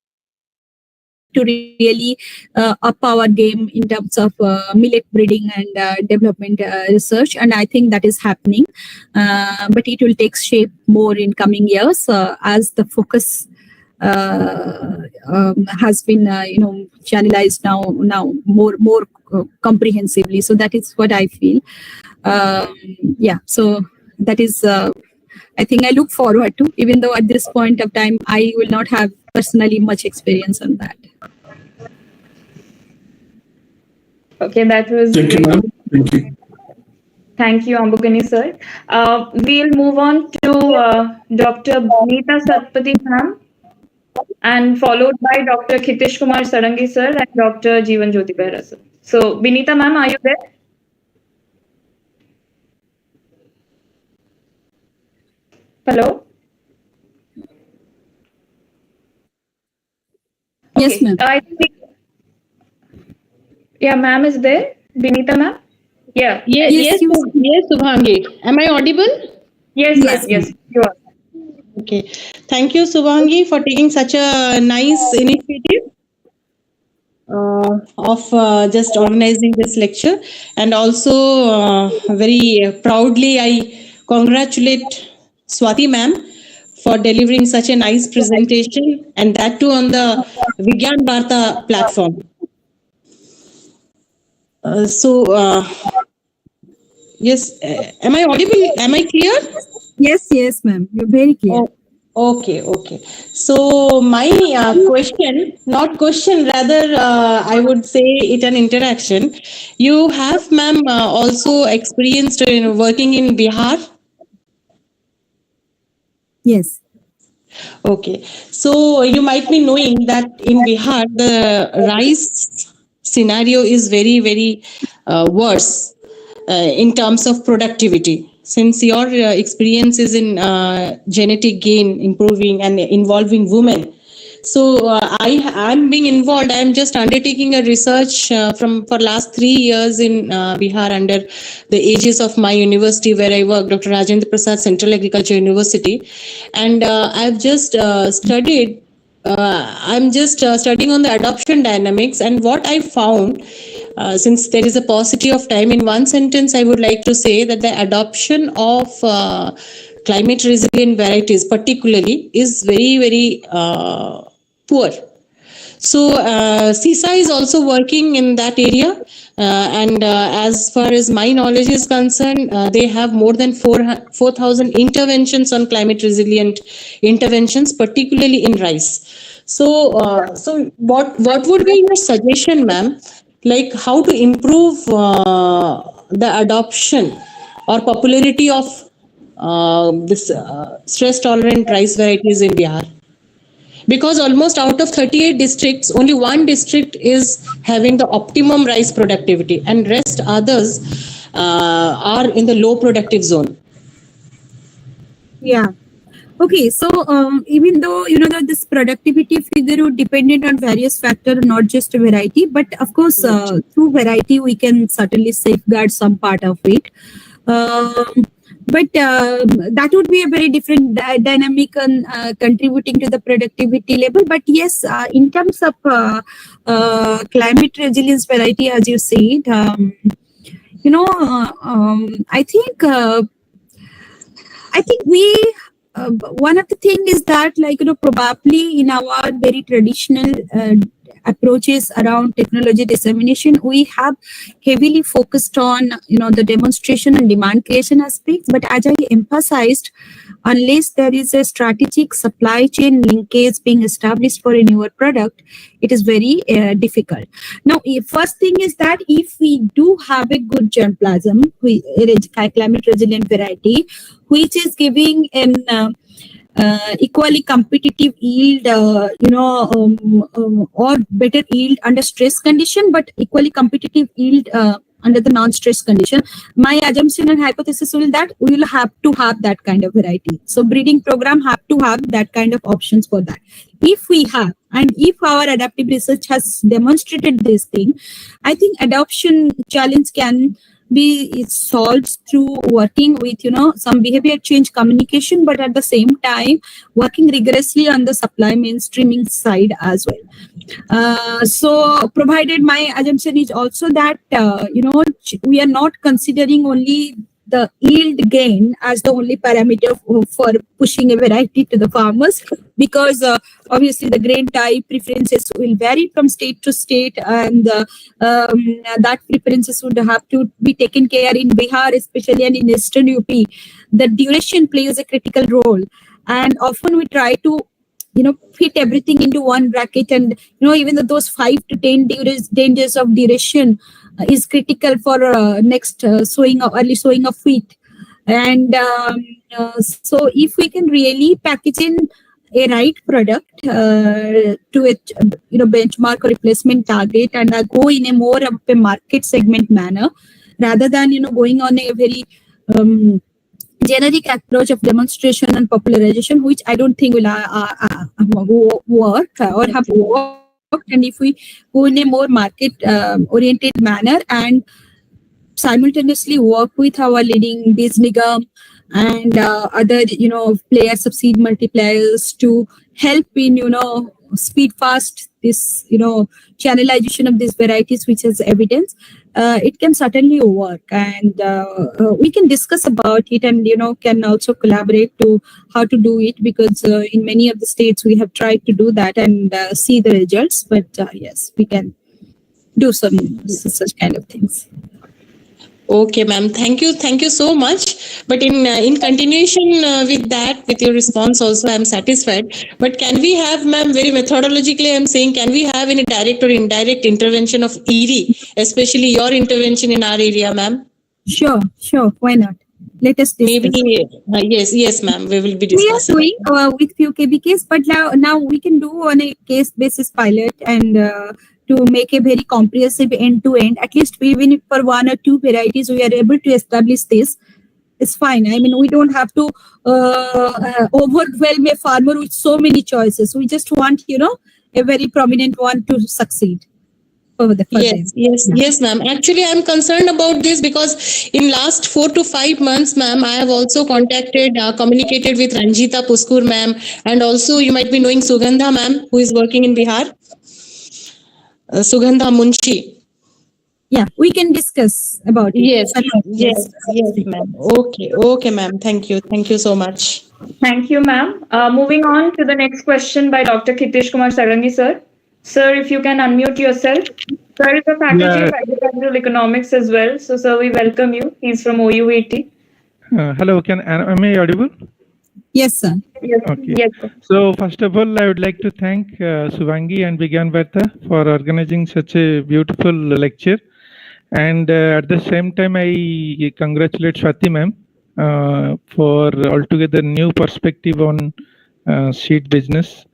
to really up our game in terms of millet breeding and development research, and I think that is happening, but it will take shape more in coming years as the focus has been channelized now more comprehensively. So that is what I feel. So that is I think I look forward to, even though at this point of time I will not have personally much experience on that. Okay, that was Thank you, great. ma'am. Thank you. Thank you, Ambugani sir. We'll move on to Dr. Bonita Satpathy ma'am, and followed by Dr. Khitish Kumar Sarangi sir and Dr. Jeevan Jyoti Behra sir. So, Binita ma'am, are you there? Hello? Yes, ma'am. I think, yeah, ma'am is there. Binita ma'am? Yeah. Yes, Subhangi. Am I audible? Yes, ma'am. Yes, you are. Okay. Thank you, Subhangi, for taking such a nice initiative of just organizing this lecture. And also, very proudly, I congratulate Swati ma'am for delivering such a nice presentation, and that too on the Vigyan Varta platform. Yes, am I audible? Am I clear? Yes, ma'am. You're very clear. Okay. So my question, not question, rather I would say it an interaction. You have, ma'am, also experienced working in Bihar? Yes. Okay. So you might be knowing that in Bihar, the rice scenario is very, very worse in terms of productivity. Since your experience is in genetic gain, improving and involving women. So I'm being involved. I'm just undertaking a research for last 3 years in Bihar under the aegis of my university where I work, Dr. Rajendra Prasad Central Agriculture University. And I've just studied, I'm just studying on the adoption dynamics. And what I found, since there is a paucity of time, in one sentence, I would like to say that the adoption of climate resilient varieties particularly is very, very poor. So CISA is also working in that area, and as far as my knowledge is concerned, they have more than 4,000 interventions on climate resilient interventions, particularly in rice. So what would be your suggestion, ma'am? Like how to improve the adoption or popularity of this stress tolerant rice varieties in Bihar? Because almost out of 38 districts, only one district is having the optimum rice productivity, and rest others are in the low productive zone. Yeah. Okay, so even though that this productivity figure would dependent on various factors, not just a variety, but of course through variety we can certainly safeguard some part of it. But that would be a very different dynamic on contributing to the productivity level. But yes, in terms of climate resilience variety, as you said, I think we. One of the things is that, probably in our very traditional approaches around technology dissemination, we have heavily focused on the demonstration and demand creation aspects. But as I emphasized, unless there is a strategic supply chain linkage being established for a newer product, it is very difficult. Now, first thing is that if we do have a good germplasm, climate resilient variety, which is giving an equally competitive yield, or better yield under stress condition, but equally competitive yield under the non-stress condition, my assumption and hypothesis will that we will have to have that kind of variety. So breeding program have to have that kind of options for that. If we have, and if our adaptive research has demonstrated this thing, I think adoption challenge can be solved through working with some behavior change communication, but at the same time working rigorously on the supply mainstreaming side as well. So provided, my assumption is also that we are not considering only the yield gain as the only parameter for pushing a variety to the farmers, because obviously the grain type preferences will vary from state to state, and that preferences would have to be taken care in Bihar especially, and in Eastern UP. The duration plays a critical role, and often we try to fit everything into one bracket, and even those 5 to 10 days of duration is critical for next sowing or early sowing of wheat. And so if we can really package in a right product to a benchmark or replacement target, and go in a more of a market segment manner, rather than going on a very generic approach of demonstration and popularization, which I don't think will work or have worked. And if we go in a more market oriented manner and simultaneously work with our leading Bees Nigam and other players of seed multipliers to help in speed fast this channelization of these varieties, which has evidence, it can certainly work. And we can discuss about it, and can also collaborate to how to do it, because in many of the states we have tried to do that and see the results. But yes, we can do some such kind of things. Okay, ma'am. Thank you so much. But in continuation with that, with your response also, I am satisfied. But can we have, ma'am, very methodologically, I am saying, can we have any direct or indirect intervention of IRRI, especially your intervention in our area, ma'am? Sure. Why not? Let us discuss. Maybe yes, ma'am. We will be discussing. We are doing with few KBKs, but now we can do on a case basis pilot, and to make a very comprehensive end-to-end, at least even if for 1 or 2 varieties we are able to establish this, it's fine. I mean, we don't have to overwhelm a farmer with so many choices. We just want, a very prominent one to succeed. Yes, ma'am. Actually, I'm concerned about this because in last 4 to 5 months, ma'am, I have also communicated with Ranjita Puskur, ma'am, and also you might be knowing Sugandha, ma'am, who is working in Bihar. Sugandha Munshi. Yeah, we can discuss about it. Yes, ma'am. Okay, ma'am. Thank you so much. Thank you, ma'am. Moving on to the next question by Dr. Kitesh Kumar Sarangi, sir. Sir, if you can unmute yourself. Sir is a faculty of agricultural economics as well. So, sir, we welcome you. He's from OUAT. Hello, am I audible? Yes, sir. Yes, okay. Yes, sir. So, first of all, I would like to thank Suvangi and Vigyan Varta for organizing such a beautiful lecture. And at the same time, I congratulate Swati ma'am for altogether new perspective on seed business.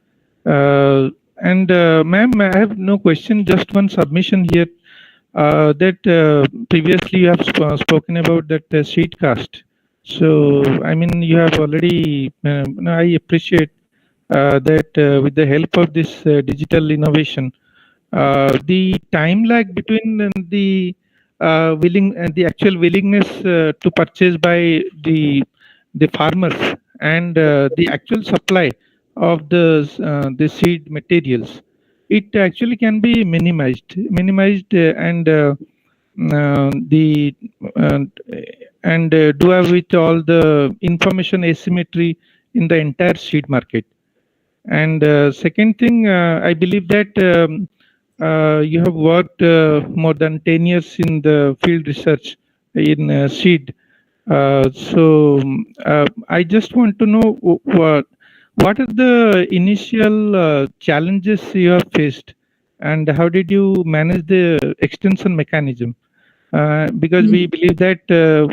And ma'am, I have no question, just one submission here. That previously you have spoken about that seed cast. So, I mean, you have already, I appreciate that with the help of this digital innovation, the time lag between the the actual willingness to purchase by the farmers and the actual supply of the seed materials, it actually can be minimized, and do away with all the information asymmetry in the entire seed market. And second thing, I believe that you have worked more than 10 years in the field research in seed. I just want to know what are the initial challenges you have faced, and how did you manage the extension mechanism? Because we believe that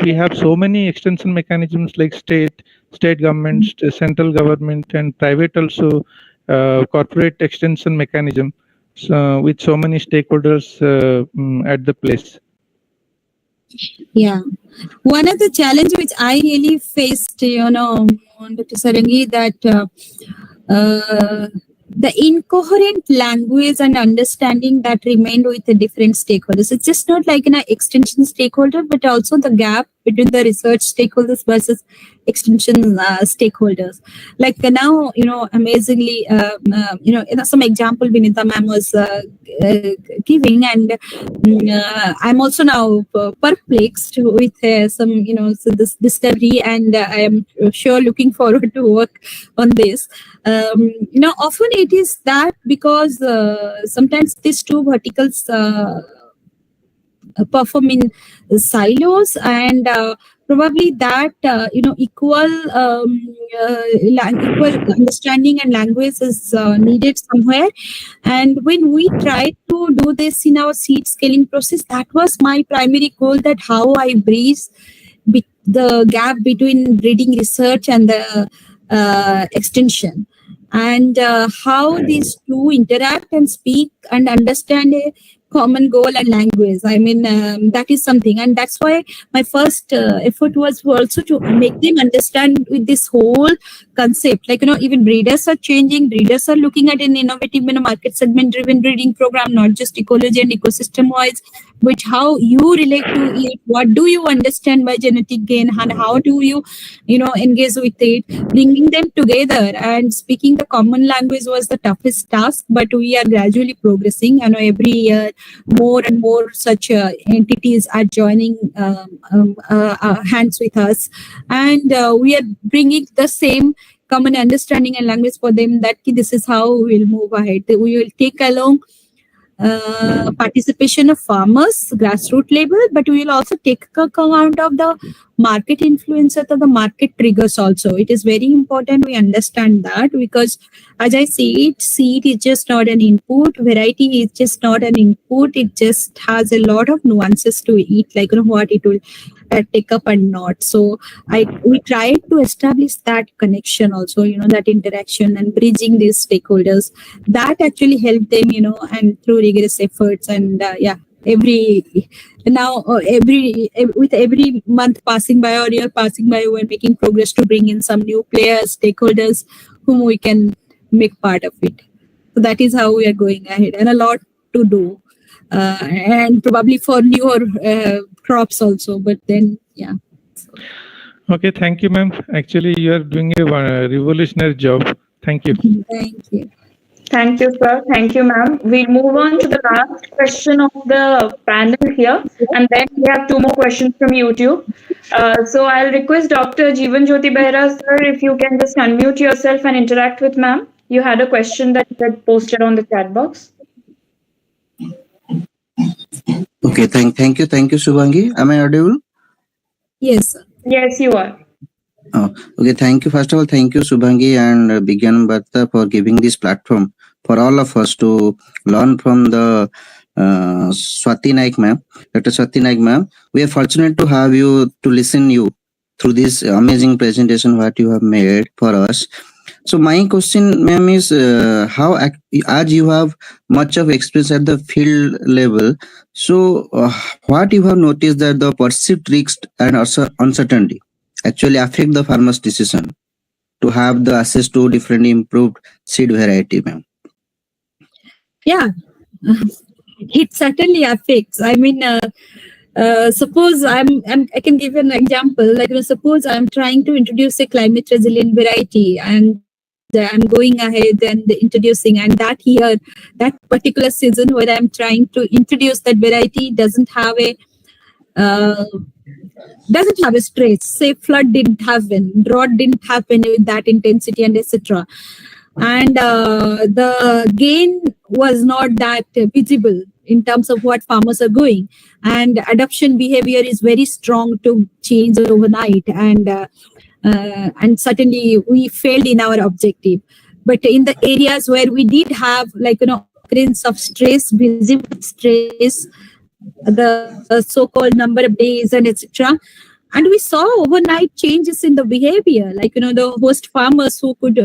we have so many extension mechanisms like state governments, central government, and private also corporate extension mechanism. So with so many stakeholders at the place. Yeah. One of the challenge which I really faced, Dr. Sarangi, that the incoherent language and understanding that remained with the different stakeholders. It's just not like an extension stakeholder, but also the gap between the research stakeholders versus extension stakeholders. Like now, amazingly, some example Vinita ma'am was giving, and I'm also now perplexed with some, so this discovery, and I am sure looking forward to work on this. Often it is that because sometimes these two verticals perform in silos, and probably that equal understanding and language is needed somewhere. And when we tried to do this in our seed scaling process, that was my primary goal, that how I bridge the gap between reading research and the extension, and how these two interact and speak and understand a common goal and language. I mean, that is something, and that's why my first effort was also to make them understand with this whole concept. Like, even breeders are changing. Breeders are looking at an innovative, market segment driven breeding program, not just ecology and ecosystem wise, but how you relate to it. What do you understand by genetic gain, and how do you, engage with it? Bringing them together and speaking the common language was the toughest task, but we are gradually progressing. Every year, more and more such entities are joining hands with us, and we are bringing the same common understanding and language for them, that this is how we will move ahead. We will take along participation of farmers, grassroots level, but we will also take account of the market influencer or the market triggers also. It is very important we understand that, because as I see it, seed is just not an input, variety is just not an input, it just has a lot of nuances to it, like what it will take up and not. So we tried to establish that connection also, that interaction and bridging these stakeholders. That actually helped them, and through rigorous efforts, and with every month passing by or year passing by, we're making progress to bring in some new players, stakeholders whom we can make part of it. So that is how we are going ahead, and a lot to do. And probably for newer crops also, but then Okay, thank you, ma'am. Actually, you are doing a revolutionary job. Thank you. Thank you. Thank you, sir. Thank you, ma'am. We'll move on to the last question of the panel here, and then we have two more questions from YouTube. So I'll request Dr. Jeevan Jyoti Behra, sir, if you can just unmute yourself and interact with ma'am. You had a question that you had posted on the chat box. Okay, thank you, Subhangi. Am I audible? Yes, sir. Yes, you are. Oh, okay, thank you. First of all, thank you, Subhangi and Vigyan Varta, for giving this platform for all of us to learn from the Swati Nayak ma'am, Dr. Swati Nayak ma'am. We are fortunate to have you, to listen you through this amazing presentation what you have made for us. So my question, ma'am, is how, as you have much of experience at the field level, so what you have noticed that the perceived risks and also uncertainty actually affect the farmer's decision to have the access to different improved seed variety, ma'am? Yeah, it certainly affects. I mean, suppose I can give you an example. Like, suppose I'm trying to introduce a climate resilient variety, and I'm going ahead and introducing, and that year, that particular season where I'm trying to introduce that variety doesn't have a stress. Say flood didn't happen, drought didn't happen with that intensity, and etc. and the gain was not that visible in terms of what farmers are going, and adoption behavior is very strong to change overnight, and certainly we failed in our objective. But in the areas where we did have occurrence of stress, visible stress, the so-called number of days and etc., and we saw overnight changes in the behavior, the host farmers who could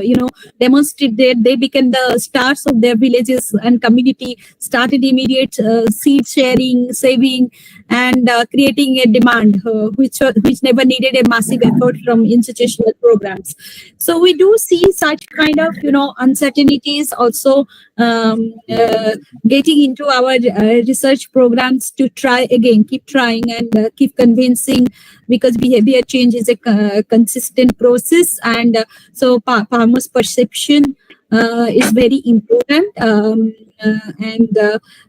demonstrate that they became the stars of their villages and community, started immediate seed sharing, saving, and creating a demand which never needed a massive effort from institutional programs. So we do see such kind of uncertainties also getting into our research programs to try again, keep trying and keep convincing, because behavior change is a consistent process, and so farmers' perception is very important, and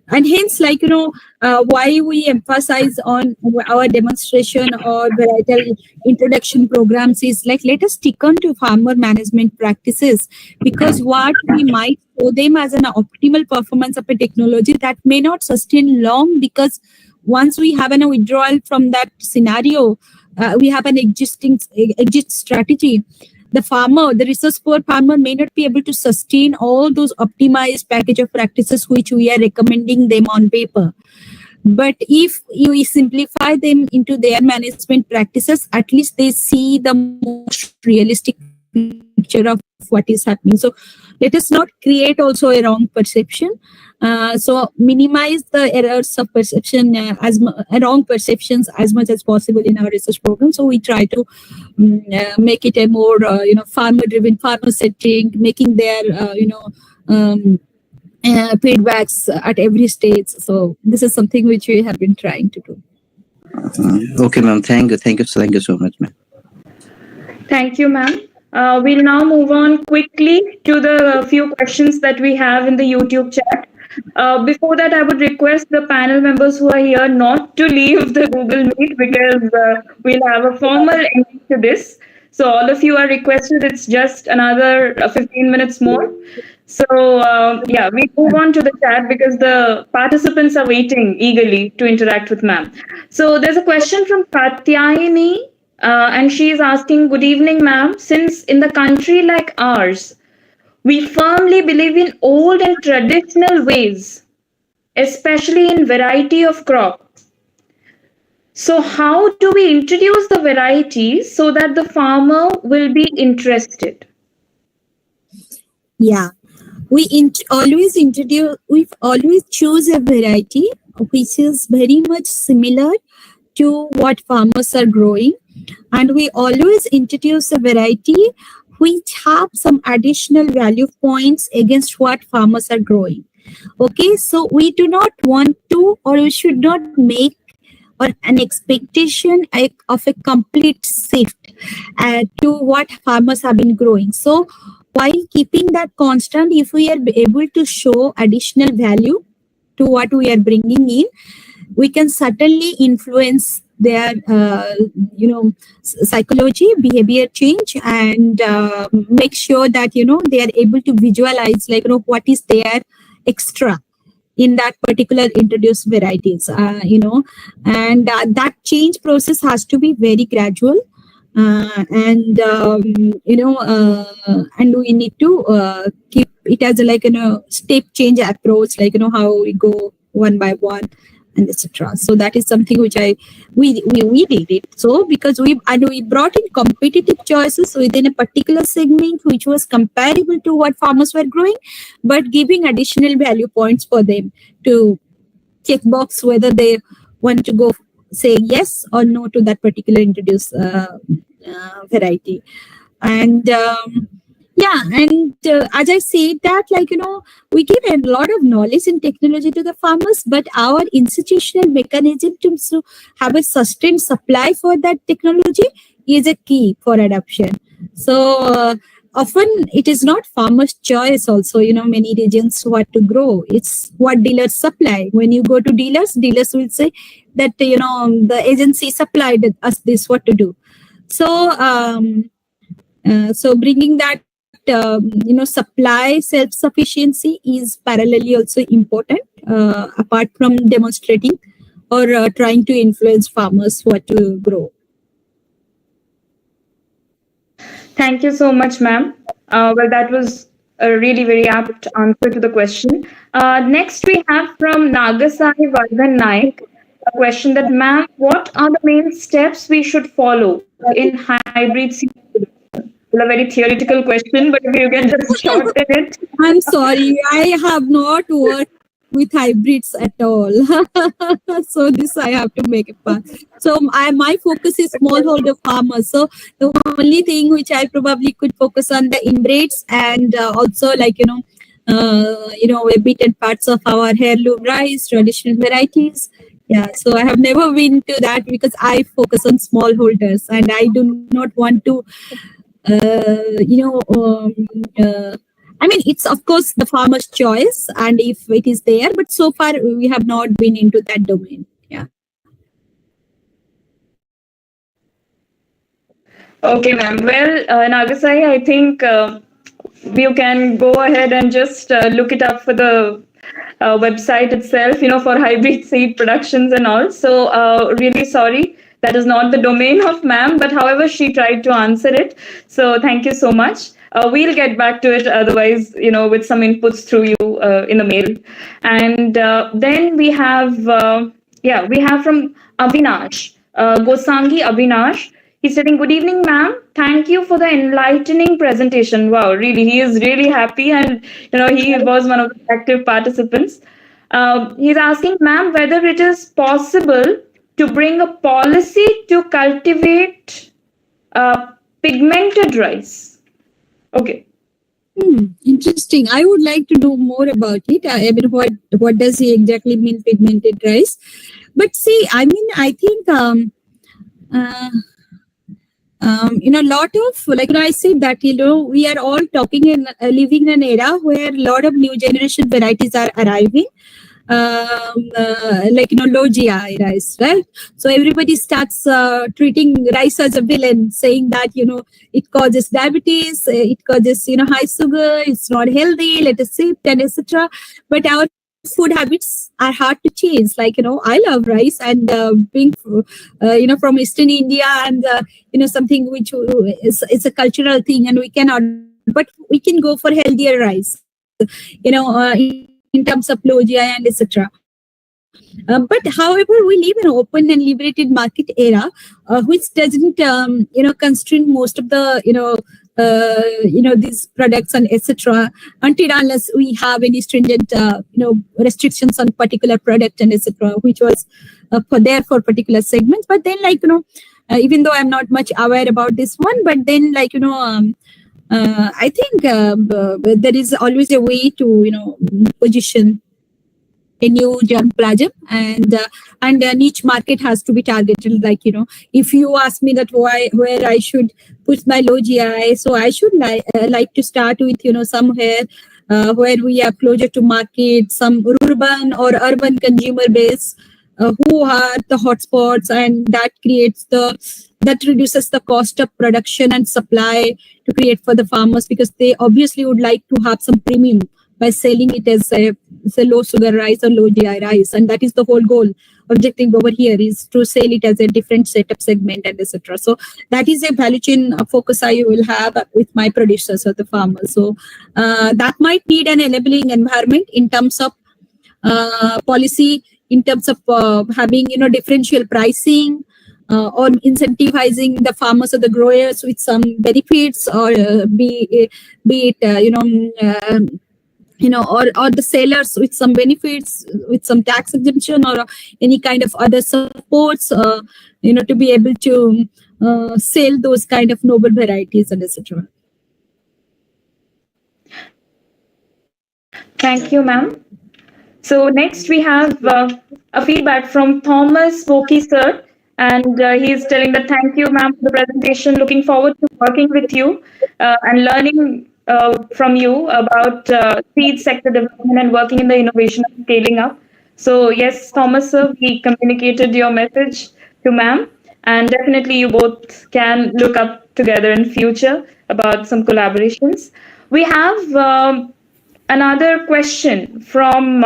hence why we emphasize on our demonstration or varietal introduction programs is let us stick on to farmer management practices, because what we might show them as an optimal performance of a technology that may not sustain long, because once we have a withdrawal from that scenario, we have an exit strategy. The resource poor farmer may not be able to sustain all those optimized package of practices which we are recommending them on paper. But if we simplify them into their management practices, at least they see the most realistic picture of what is happening. So let us not create also a wrong perception. So minimize the errors of perception, wrong perceptions as much as possible in our research program. So we try to make it a more farmer-driven, farmer-centric, making their feedbacks at every stage. So this is something which we have been trying to do. Okay, ma'am. Thank you so much, ma'am. Thank you, ma'am. We'll now move on quickly to the few questions that we have in the YouTube chat. Before that, I would request the panel members who are here not to leave the Google Meet, because we'll have a formal ending to this. So all of you are requested. It's just another 15 minutes more. So yeah, we move on to the chat because the participants are waiting eagerly to interact with ma'am. So there's a question from Katyayani, and she is asking, good evening, ma'am. Since in the country like ours, we firmly believe in old and traditional ways, especially in variety of crop. So how do we introduce the varieties so that the farmer will be interested? Yeah, we always choose a variety which is very much similar to what farmers are growing, and we always introduce a variety which have some additional value points against what farmers are growing. Okay, so we do not want to, or we should not make an expectation of a complete shift to what farmers have been growing. So while keeping that constant, if we are able to show additional value to what we are bringing in, we can certainly influence their psychology, behavior change, and make sure that they are able to visualize what is their extra in that particular introduced varieties, and that change process has to be very gradual, and we need to keep it as a step change approach, how we go one by one and etc. So that is something which we did it. So because we brought in competitive choices within a particular segment which was comparable to what farmers were growing, but giving additional value points for them to check box whether they want to go say yes or no to that particular introduced variety. And as I said that, we give a lot of knowledge and technology to the farmers, but our institutional mechanism to have a sustained supply for that technology is a key for adoption. So often it is not farmers' choice also, many regions what to grow. It's what dealers supply. When you go to dealers will say that, the agency supplied us this, what to do. So, so bringing that supply self-sufficiency is parallelly also important, apart from demonstrating or trying to influence farmers what to grow. Thank you so much, ma'am. Well, that was a really very apt answer to the question. Next, we have from Nagasai Vardhan Nayak a question that, ma'am, what are the main steps we should follow in hybrid seed production? Well, a very theoretical question, but if you can just shorten it. I'm sorry, I have not worked with hybrids at all. So this I have to make it pass. So my focus is smallholder farmers. So the only thing which I probably could focus on the inbreds and also a bit and parts of our heirloom rice, traditional varieties. Yeah, so I have never been to that because I focus on smallholders and I do not want to I mean, it's of course the farmer's choice, and if it is there, but so far we have not been into that domain. Yeah. Okay, ma'am. Well, Nagasai, I think you can go ahead and just look it up for the website itself, for hybrid seed productions and all. So, really sorry. That is not the domain of ma'am, but however, she tried to answer it. So, thank you so much. We'll get back to it otherwise, with some inputs through you in the mail. And then we have from Avinash, Gosangi Avinash. He's saying, good evening, ma'am. Thank you for the enlightening presentation. Wow, really, he is really happy. And, he was one of the active participants. He's asking, ma'am, whether it is possible to bring a policy to cultivate pigmented rice. Okay. Interesting. I would like to know more about it. I mean, what does he exactly mean, pigmented rice? But see, I mean, I think, lot of, I said that, we are all talking in living in an era where a lot of new generation varieties are arriving. Low GI rice, right? So everybody starts treating rice as a villain, saying that, it causes diabetes, it causes, high sugar, it's not healthy, let us sip, and etc. But our food habits are hard to change. I love rice and being, from Eastern India and, something which is a cultural thing and we cannot, but we can go for healthier rice, in terms of low GI and etc. But however, we live in an open and liberated market era, which doesn't, constrain most of the, these products and etc. until unless we have any stringent, restrictions on particular product and etc. which was for particular segments. But then, even though I'm not much aware about this one, but then, I think there is always a way to, position a new germplasm and a niche market has to be targeted. If you ask me that where I should put my low GI, so I should like to start with, somewhere where we are closer to market, some urban or urban consumer base who are the hotspots, and that reduces the cost of production and supply to create for the farmers, because they obviously would like to have some premium by selling it as a low sugar rice or low GI rice, and that is the whole goal. Objective over here is to sell it as a different setup segment and etc. So that is a value chain focus I will have with my producers or the farmers. So that might need an enabling environment in terms of policy, in terms of having differential pricing, or incentivizing the farmers or the growers with some benefits, or be it or the sellers with some benefits, with some tax exemption or any kind of other supports, to be able to sell those kind of noble varieties and etc. Thank you, ma'am. So next we have a feedback from Thomas Woki sir, and he's telling that thank you, ma'am, for the presentation. Looking forward to working with you and learning from you about seed sector development and working in the innovation and scaling up. So yes, Thomas sir, we communicated your message to ma'am, and definitely you both can look up together in future. about some collaborations. We have another question from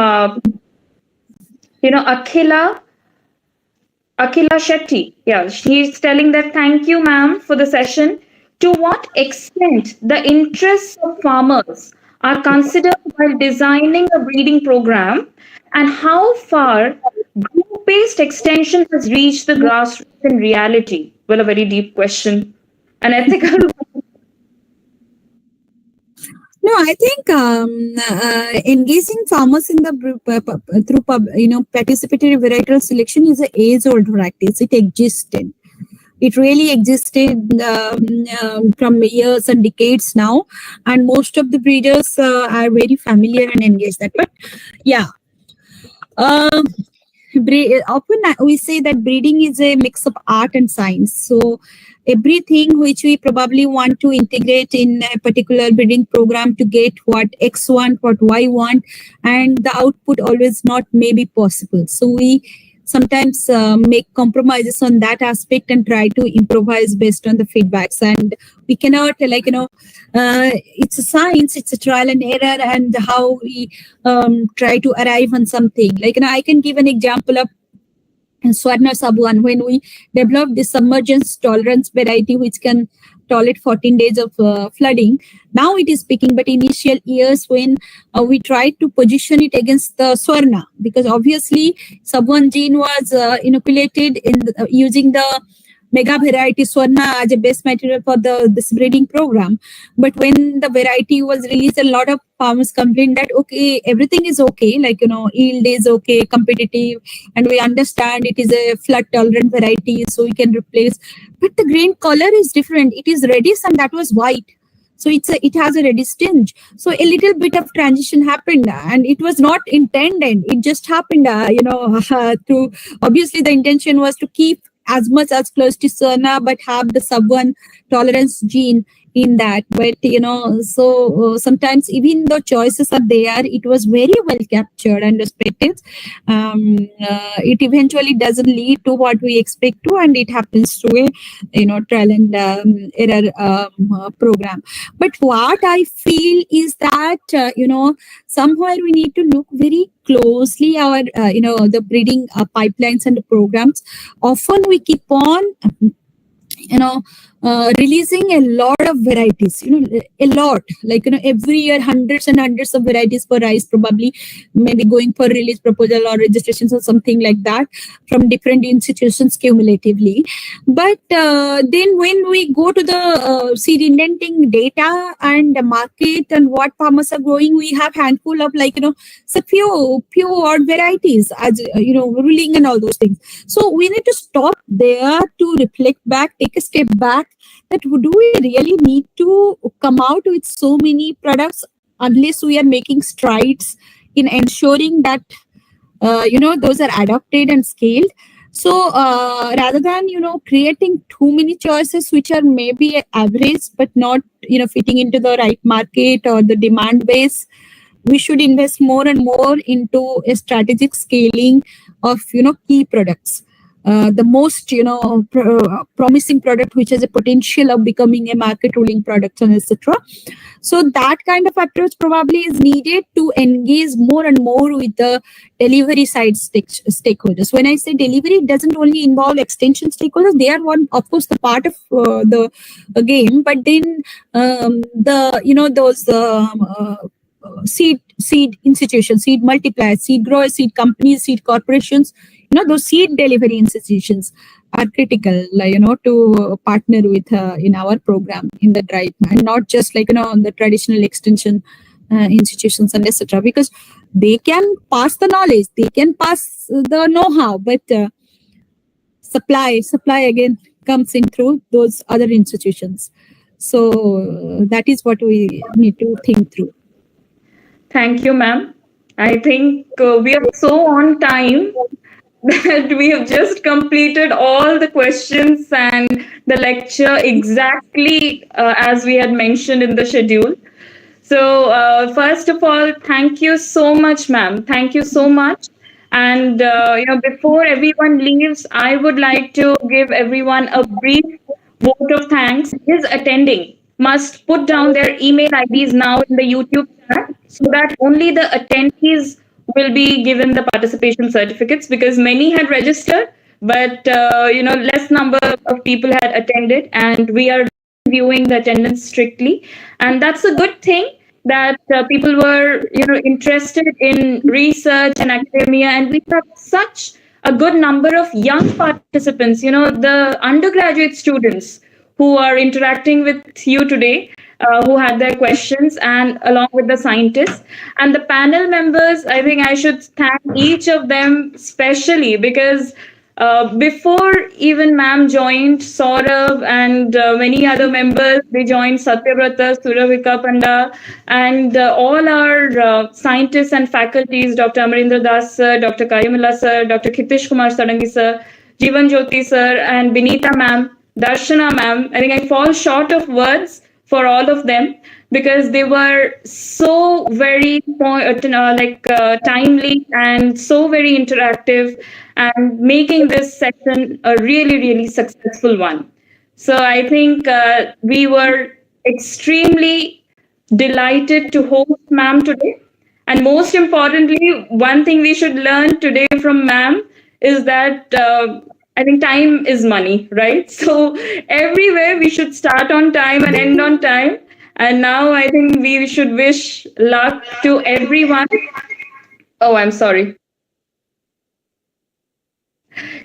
Akhila Shetty. Yeah, she's telling that thank you, ma'am, for the session. To what extent the interests of farmers are considered while designing a breeding program, and how far group-based extension has reached the grassroots in reality? Well, a very deep question. An ethical. No, I think engaging farmers in the through participatory varietal selection is an age-old practice. It existed. It really existed from years and decades now, and most of the breeders are very familiar and engaged that. But yeah, often we say that breeding is a mix of art and science. So everything which we probably want to integrate in a particular breeding program to get what X want, what Y want, and the output always not may be possible. So we sometimes make compromises on that aspect and try to improvise based on the feedbacks. And we cannot it's a science, it's a trial and error, and how we try to arrive on something. I can give an example of Swarna Sabuan, when we developed this submergence tolerance variety which can tolerate 14 days of flooding. Now it is picking, but initial years when we tried to position it against the Swarna, because obviously Sabuan gene was inoculated in using the mega variety Swarna as a base material for this breeding program. But when the variety was released, a lot of farmers complained that okay, everything is okay, yield is okay, competitive, and we understand it is a flood tolerant variety, so we can replace. But the grain color is different. It is reddish and that was white. So it has a reddish tinge. So a little bit of transition happened, and it was not intended. It just happened, through, obviously the intention was to keep as much as close to Swarna, but have the sub-1 tolerance gene in that. But sometimes even though choices are there, it was very well captured and respected. It eventually doesn't lead to what we expect to, and it happens through a trial and error program. But what I feel is that somewhere we need to look very closely our the breeding pipelines and the programs. Often we keep on releasing a lot of varieties, a lot, every year hundreds and hundreds of varieties for rice, probably maybe going for release proposal or registrations or something like that from different institutions cumulatively. But then when we go to the seed indenting data and the market and what farmers are growing, we have handful of so few odd varieties as ruling and all those things. So we need to stop there to reflect back, take a step back, that do we really need to come out with so many products unless we are making strides in ensuring that those are adopted and scaled. So rather than creating too many choices which are maybe average but not fitting into the right market or the demand base, we should invest more and more into a strategic scaling of key products. The most promising product which has a potential of becoming a market ruling product, and etc. So that kind of approach probably is needed to engage more and more with the delivery side stakeholders. When I say delivery, it doesn't only involve extension stakeholders. They are one, of course, the part of the game, but then those seed institutions, seed multipliers, seed growers, seed companies, seed corporations, those seed delivery institutions are critical, to partner with in our program in the drive, and not just the traditional extension institutions and etc. Because they can pass the knowledge, they can pass the know-how, but supply again comes in through those other institutions. So that is what we need to think through. Thank you, ma'am. I think we are so on time that we have just completed all the questions and the lecture exactly as we had mentioned in the schedule. So first of all, thank you so much, ma'am. Thank you so much. And before everyone leaves, I would like to give everyone a brief vote of thanks. Is attending must put down their email IDs now in the YouTube chat so that only the attendees will be given the participation certificates, because many had registered, but less number of people had attended, and we are viewing the attendance strictly, and that's a good thing that people were interested in research and academia, and we have such a good number of young participants, the undergraduate students who are interacting with you today, who had their questions, and along with the scientists and the panel members. I think I should thank each of them specially, because before even ma'am joined, Saurav and many other members, they joined Satyavrata, Suravika Panda, and all our scientists and faculties, Dr. Amarendra Das sir, Dr. Karimullah sir, Dr. Kitish Kumar Sarangi sir, Jeevan Jyoti sir, and Binita ma'am, Darshana ma'am. I think I fall short of words for all of them, because they were so very timely and so very interactive, and making this session a really, really successful one. So I think we were extremely delighted to host ma'am today. And most importantly, one thing we should learn today from ma'am is that I think time is money, right? So everywhere we should start on time and end on time. And now I think we should wish luck to everyone. Oh, I'm sorry.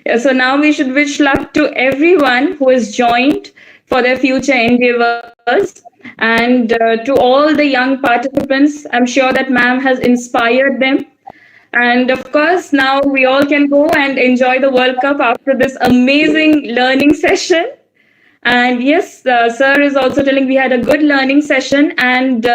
Yeah, so now we should wish luck to everyone who has joined for their future endeavors, and to all the young participants. I'm sure that ma'am has inspired them. And of course, now we all can go and enjoy the World Cup after this amazing learning session. And yes, sir is also telling we had a good learning session. And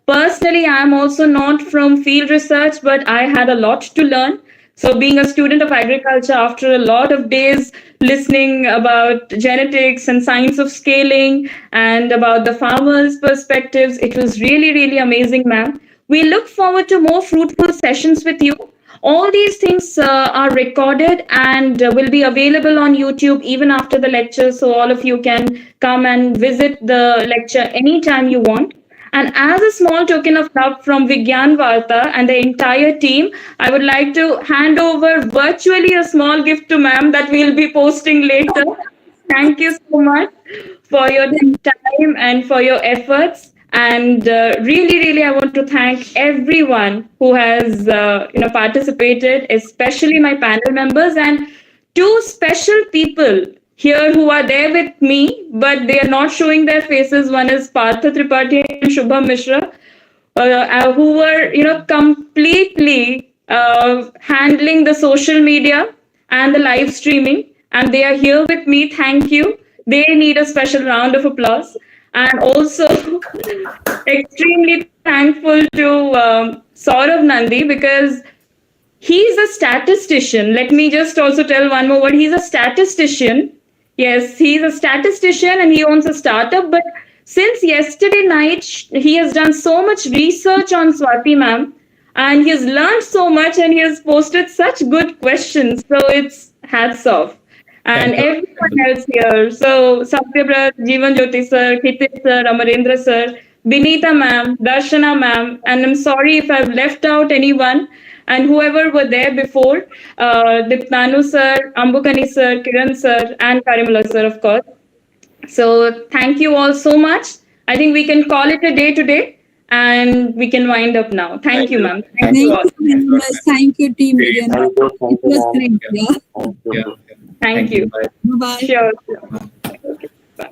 personally, I'm also not from field research, but I had a lot to learn. So being a student of agriculture, after a lot of days listening about genetics and science of scaling and about the farmers' perspectives, it was really, really amazing, ma'am. We look forward to more fruitful sessions with you. All these things are recorded and will be available on YouTube even after the lecture. So all of you can come and visit the lecture anytime you want. And as a small token of love from Vigyan Varta and the entire team, I would like to hand over virtually a small gift to ma'am that we'll be posting later. Thank you so much for your time and for your efforts. And really, really, I want to thank everyone who has participated, especially my panel members, and two special people here who are there with me, but they are not showing their faces. One is Partha Tripathi and Shubham Mishra, who were completely handling the social media and the live streaming, and they are here with me. Thank you. They need a special round of applause. And also extremely thankful to Saurav Nandi, because he's a statistician. Let me just also tell one more word. He's a statistician. Yes, he's a statistician and he owns a startup. But since yesterday night, he has done so much research on Swati ma'am, and he has learned so much, and he has posted such good questions. So it's hats off. And everyone else here. So Satyabrat, Jeevan Jyoti sir, Kitish sir, Amarendra sir, Binita ma'am, Darshana ma'am, and I'm sorry if I've left out anyone, and whoever were there before, Diptanu sir, Ambukani sir, Kiran sir, and Karimullah sir, of course. So thank you all so much. I think we can call it a day today, and we can wind up now. Thank you, ma'am. Thank you very much. Thank you, team. It was great. Yeah. Thank you. Bye-bye. Sure. Okay, bye.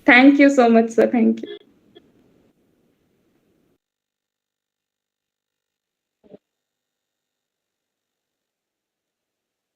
Thank you so much, sir. Thank you.